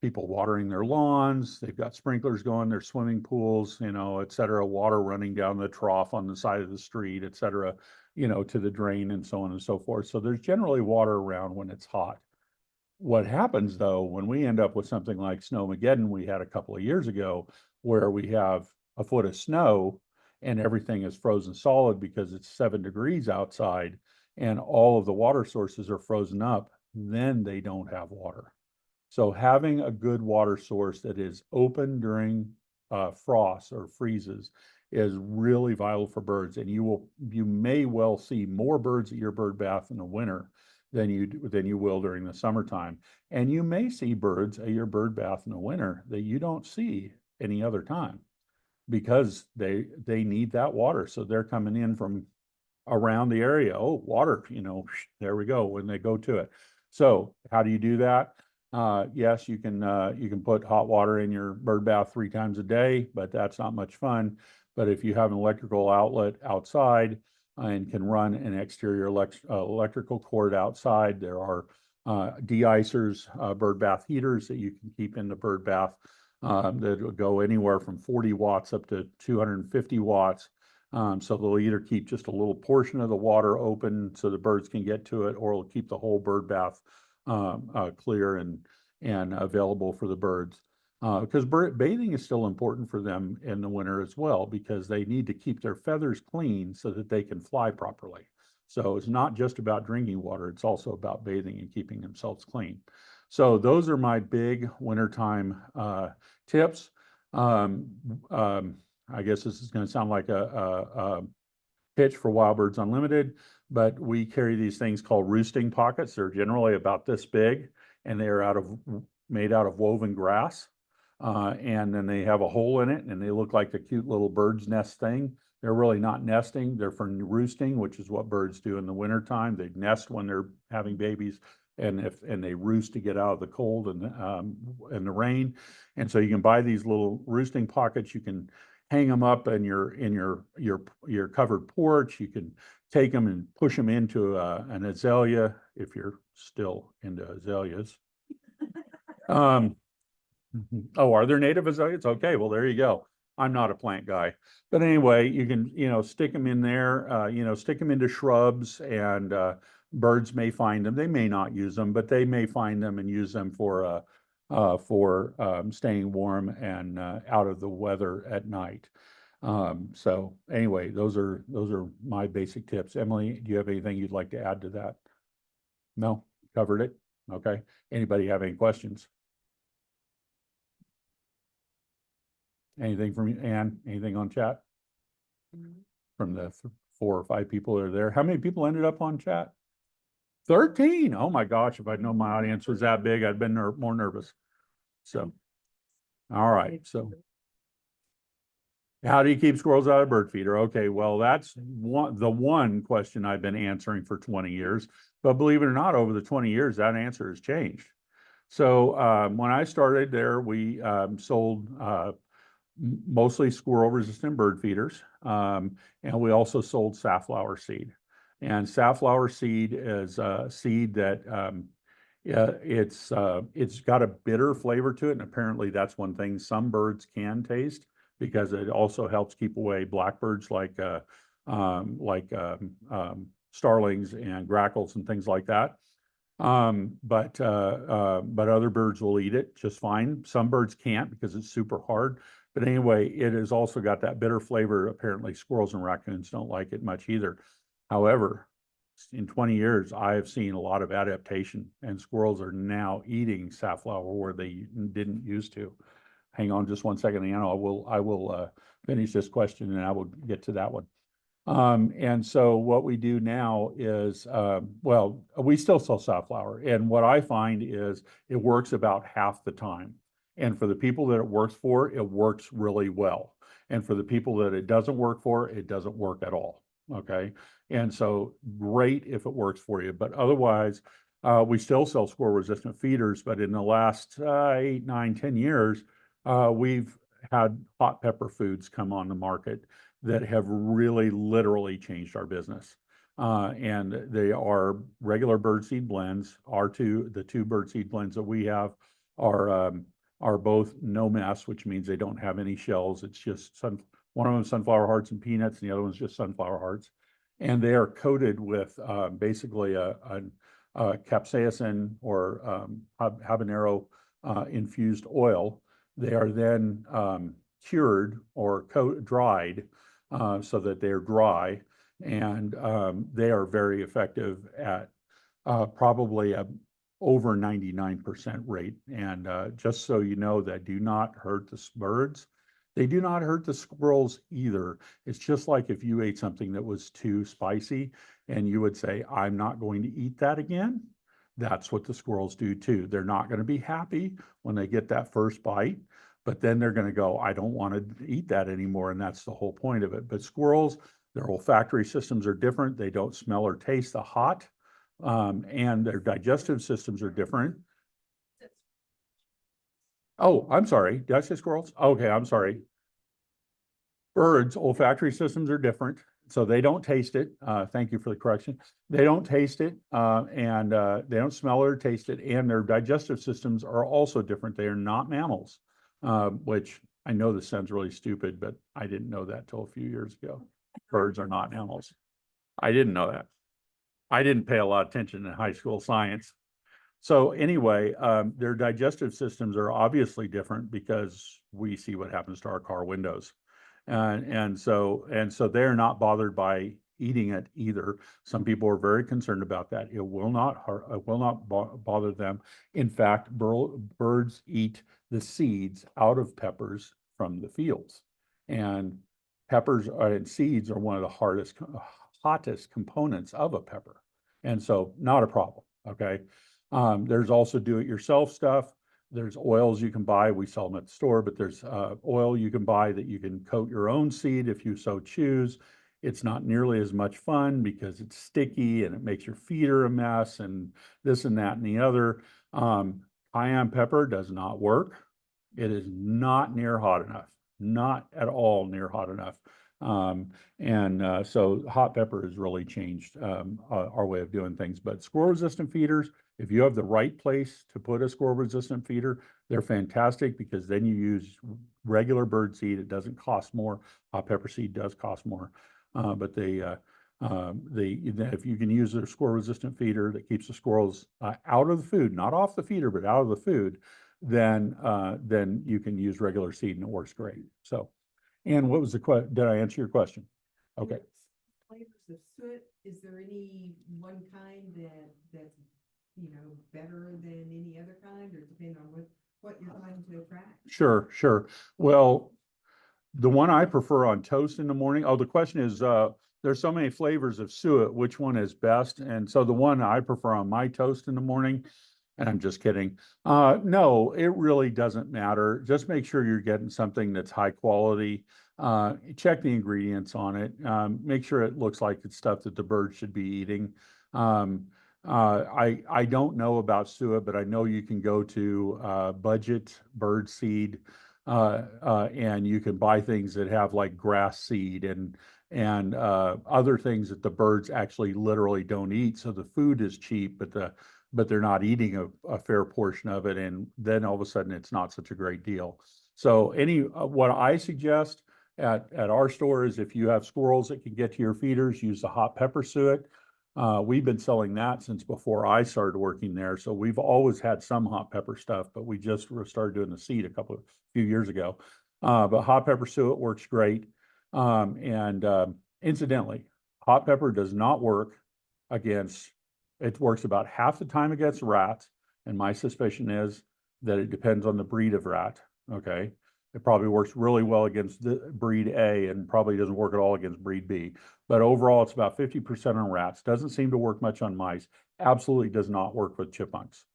C: people watering their lawns. They've got sprinklers going, their swimming pools, et cetera, water running down the trough on the side of the street, et cetera, to the drain and so on and so forth. So there's generally water around when it's hot. What happens though, when we end up with something like Snowmageddon we had a couple of years ago, where we have a foot of snow and everything is frozen solid because it's 7 degrees outside and all of the water sources are frozen up, then they don't have water. So having a good water source that is open during frost or freezes is really vital for birds. And you may well see more birds at your bird bath in the winter than you will during the summertime. And you may see birds at your bird bath in the winter that you don't see any other time because they need that water. So they're coming in from around the area. Oh, water, there we go when they go to it. So how do you do that? Yes, you can put hot water in your bird bath 3 times a day, but that's not much fun. But if you have an electrical outlet outside and can run an exterior electrical cord outside, there are de-icers, bird bath heaters that you can keep in the bird bath that will go anywhere from 40 watts up to 250 watts. So they'll either keep just a little portion of the water open so the birds can get to it, or it'll keep the whole bird bath clear and available for the birds. Because bathing is still important for them in the winter as well, because they need to keep their feathers clean so that they can fly properly. So it's not just about drinking water, it's also about bathing and keeping themselves clean. So those are my big wintertime tips. I guess this is going to sound like a pitch for Wild Birds Unlimited, but we carry these things called roosting pockets. They're generally about this big, and they are made out of woven grass. And then they have a hole in it, and they look like the cute little bird's nest thing. They're really not nesting. They're for roosting, which is what birds do in the wintertime. They nest when they're having babies, and they roost to get out of the cold and the rain. And so you can buy these little roosting pockets. You can hang them up in your covered porch. You can take them and push them into an azalea if you're still into azaleas. Oh, are there native azaleas? Okay, well, there you go. I'm not a plant guy. But anyway, you can, stick them in there, stick them into shrubs, and birds may find them. They may not use them, but they may find them and use them for staying warm and out of the weather at night. So anyway, those are my basic tips. Emily, do you have anything you'd like to add to that? No, covered it. Okay. Anybody have any questions? Anything from you, Ann? Anything on chat? From the 4 or 5 people that are there? How many people ended up on chat? 13. Oh my gosh, if I'd known my audience was that big, I'd been more nervous. So, all right. So how do you keep squirrels out of bird feeder? Okay, well, that's the one question I've been answering for 20 years. But believe it or not, over the 20 years, that answer has changed. So when I started there, we sold mostly squirrel-resistant bird feeders, and we also sold safflower seed. And safflower seed is a seed that it's got a bitter flavor to it, and apparently that's one thing some birds can taste, because it also helps keep away blackbirds like starlings and grackles and things like that. But other birds will eat it just fine. Some birds can't because it's super hard. But anyway, it has also got that bitter flavor. Apparently squirrels and raccoons don't like it much either. However, in 20 years, I have seen a lot of adaptation, and squirrels are now eating safflower where they didn't used to. Hang on just 1 second, Anna. I will finish this question and I will get to that one. And so what we do now is, well, we still sell safflower. And what I find is it works about half the time. And for the people that it works for, it works really well. And for the people that it doesn't work for, it doesn't work at all. Okay. And so great if it works for you. But otherwise, we still sell squirrel resistant feeders. But in the last 8, 9, 10 years, we've had hot pepper foods come on the market that have really literally changed our business. And they are regular birdseed blends. The two birdseed blends that we have are both no mess, which means they don't have any shells. It's just one of them is sunflower hearts and peanuts, and the other one's just sunflower hearts. And they are coated with basically a capsaicin or habanero infused oil. They are then cured or dried so that they're dry, and they are very effective at probably over 99% rate. And just so you know, that do not hurt the birds. They do not hurt the squirrels either. It's just like if you ate something that was too spicy and you would say, I'm not going to eat that again. That's what the squirrels do too. They're not going to be happy when they get that first bite, but then they're going to go, I don't want to eat that anymore. And that's the whole point of it. But squirrels, their olfactory systems are different. They don't smell or taste the hot, and their digestive systems are different. Oh, I'm sorry. Did I say squirrels? Okay, I'm sorry. Birds' olfactory systems are different, so they don't taste it. Thank you for the correction. They don't taste it, and they don't smell or taste it, and their digestive systems are also different. They are not mammals, which I know this sounds really stupid, but I didn't know that till a few years ago. Birds are not mammals. I didn't know that. I didn't pay a lot of attention in high school science. So anyway, their digestive systems are obviously different because we see what happens to our car windows. And so they're not bothered by eating it either. Some people are very concerned about that. It will not bother them. In fact, birds eat the seeds out of peppers from the fields. And peppers and seeds are one of the hottest components of a pepper. And so not a problem, okay? There's also do-it-yourself stuff. There's oils you can buy. We sell them at the store, but there's oil you can buy that you can coat your own seed if you so choose. It's not nearly as much fun because it's sticky and it makes your feeder a mess and this and that and the other. Cayenne pepper does not work. It is not near hot enough, not at all near hot enough. So hot pepper has really changed our way of doing things. But squirrel resistant feeders, if you have the right place to put a squirrel resistant feeder, they're fantastic because then you use regular bird seed. It doesn't cost more. Hot pepper seed does cost more. But if you can use a squirrel resistant feeder that keeps the squirrels out of the food, not off the feeder, but out of the food, then you can use regular seed and it works great. So, and what was did I answer your question? Okay.
D: Flavors of soot, is there any one kind that's, better than any other kind, or depend on what you're trying to attract?
C: Sure. Well, the one I prefer on toast in the morning. Oh, the question is, there's so many flavors of suet, which one is best? And so the one I prefer on my toast in the morning, and I'm just kidding. No, it really doesn't matter. Just make sure you're getting something that's high quality. Check the ingredients on it. Make sure it looks like it's stuff that the bird should be eating. I don't know about suet, but I know you can go to Budget Bird Seed, and you can buy things that have like grass seed and other things that the birds actually literally don't eat. So the food is cheap, but they're not eating a fair portion of it, and then all of a sudden it's not such a great deal. So what I suggest at our store is if you have squirrels that can get to your feeders, use the hot pepper suet. We've been selling that since before I started working there. So we've always had some hot pepper stuff, but we just started doing the seed a few years ago. But hot pepper suet works great. Incidentally, hot pepper does not work it works about half the time against rats. And my suspicion is that it depends on the breed of rat. Okay. It probably works really well against the breed A and probably doesn't work at all against breed B. But overall, it's about 50% on rats. Doesn't seem to work much on mice. Absolutely does not work with chipmunks.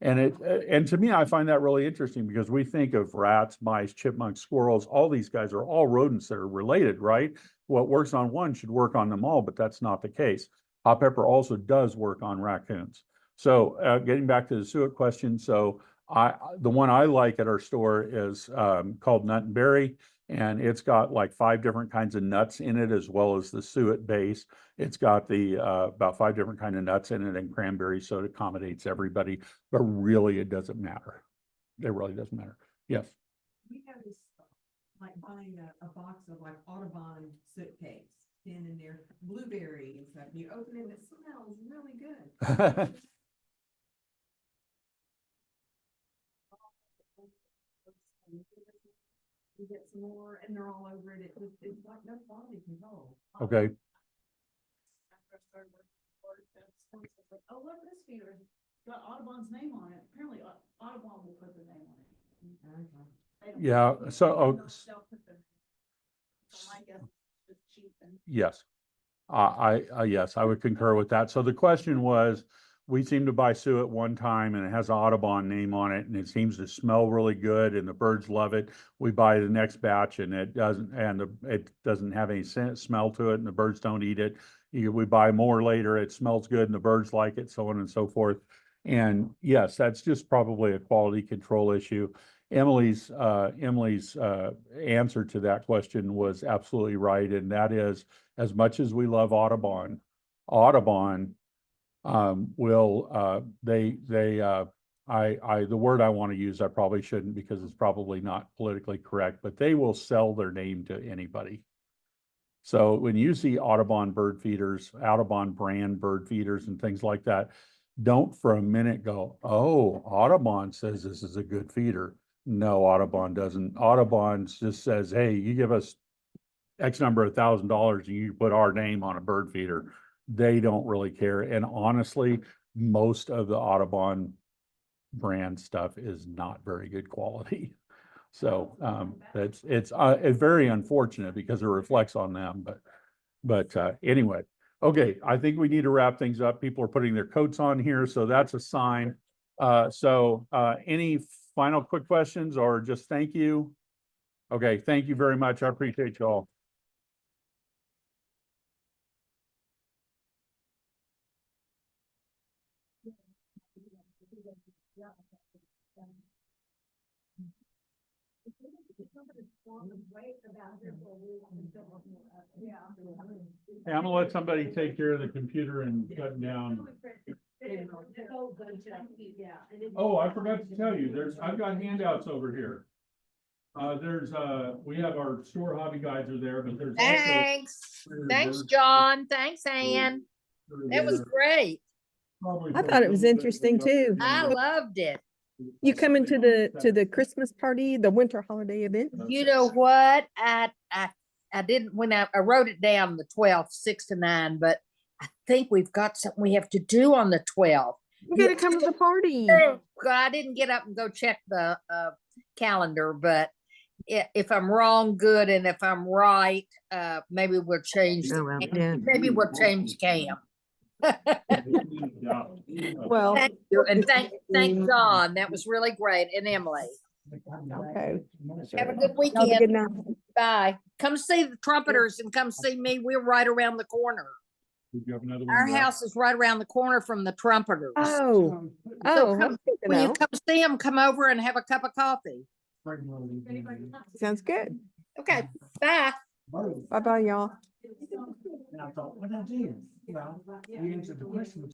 C: And to me, I find that really interesting because we think of rats, mice, chipmunks, squirrels, all these guys are all rodents that are related, right? What works on one should work on them all, but that's not the case. Hot pepper also does work on raccoons. So getting back to the suet question, so the one I like at our store is called Nut and Berry, and it's got like 5 different kinds of nuts in it as well as the suet base. It's got the about 5 different kinds of nuts in it and cranberry, so it accommodates everybody. But really, it doesn't matter. It really doesn't matter. Yes.
D: We have this, like buying a box of like Audubon soot cakes, and in there blueberry and stuff. You open it, it smells really good. You get some more, and they're all over it. It's like no quality control.
C: Okay.
G: After I started working for it, it's like, oh, look, this feeder's got Audubon's name on it. Apparently Audubon will put their name on it. They don't-
C: Yeah.
G: they
C: So
G: don't they'll put their name. So my guess is it's cheap and.
C: yes. Yes, I would concur with that. So the question was, we seem to buy suet one time and it has an Audubon name on it and it seems to smell really good and the birds love it. We buy the next batch and it doesn't, it doesn't have any smell to it and the birds don't eat it. We buy more later, it smells good and the birds like it, so on and so forth. And yes, that's just probably a quality control issue. Emily's answer to that question was absolutely right. And that is, as much as we love Audubon will the word I want to use, I probably shouldn't because it's probably not politically correct, but they will sell their name to anybody. So when you see Audubon bird feeders, Audubon brand bird feeders and things like that, don't for a minute go, oh, Audubon says this is a good feeder. No, Audubon doesn't. Audubon just says, hey, you give us X number of $1,000 and you put our name on a bird feeder. They don't really care. And honestly, most of the Audubon brand stuff is not very good quality. So it's very unfortunate because it reflects on them, but anyway. Okay, I think we need to wrap things up. People are putting their coats on here, so that's a sign. So any final quick questions or just thank you? Okay, thank you very much. I appreciate you all. Hey, I'm gonna let somebody take care of the computer and shut down. Oh, I forgot to tell you, I've got handouts over here. We have our store hobby guides are there, but there's also.
I: Thanks, John. Thanks, Ann. That was great.
J: I thought it was interesting too.
I: I loved it.
J: You coming to the Christmas party, the winter holiday event?
I: You know what? I didn't, when I wrote it down the 12th, 6 to 9, but I think we've got something we have to do on the 12th.
J: You gotta come to the party.
I: I didn't get up and go check the calendar, but if I'm wrong, good. And if I'm right, maybe we'll change.
J: Oh, well, yeah.
I: Maybe we'll change Cam.
J: Well,
I: Thank you. And thank John. That was really great. And Emily.
J: okay.
I: Have a good
J: Y'all have a good
I: weekend.
J: night.
I: Bye. Come see the trumpeters and come see me. We're right around the corner.
C: Did you have another one,
I: Our
C: Brad?
I: house is right around the corner from the trumpeters.
J: Oh,
I: So
J: that's good to
I: When you
J: know.
I: come see them, come over and have a cup of coffee.
J: Sounds good.
I: Okay, bye.
J: Bye-bye, y'all.
E: And I thought, what I do? Well, you answered the question.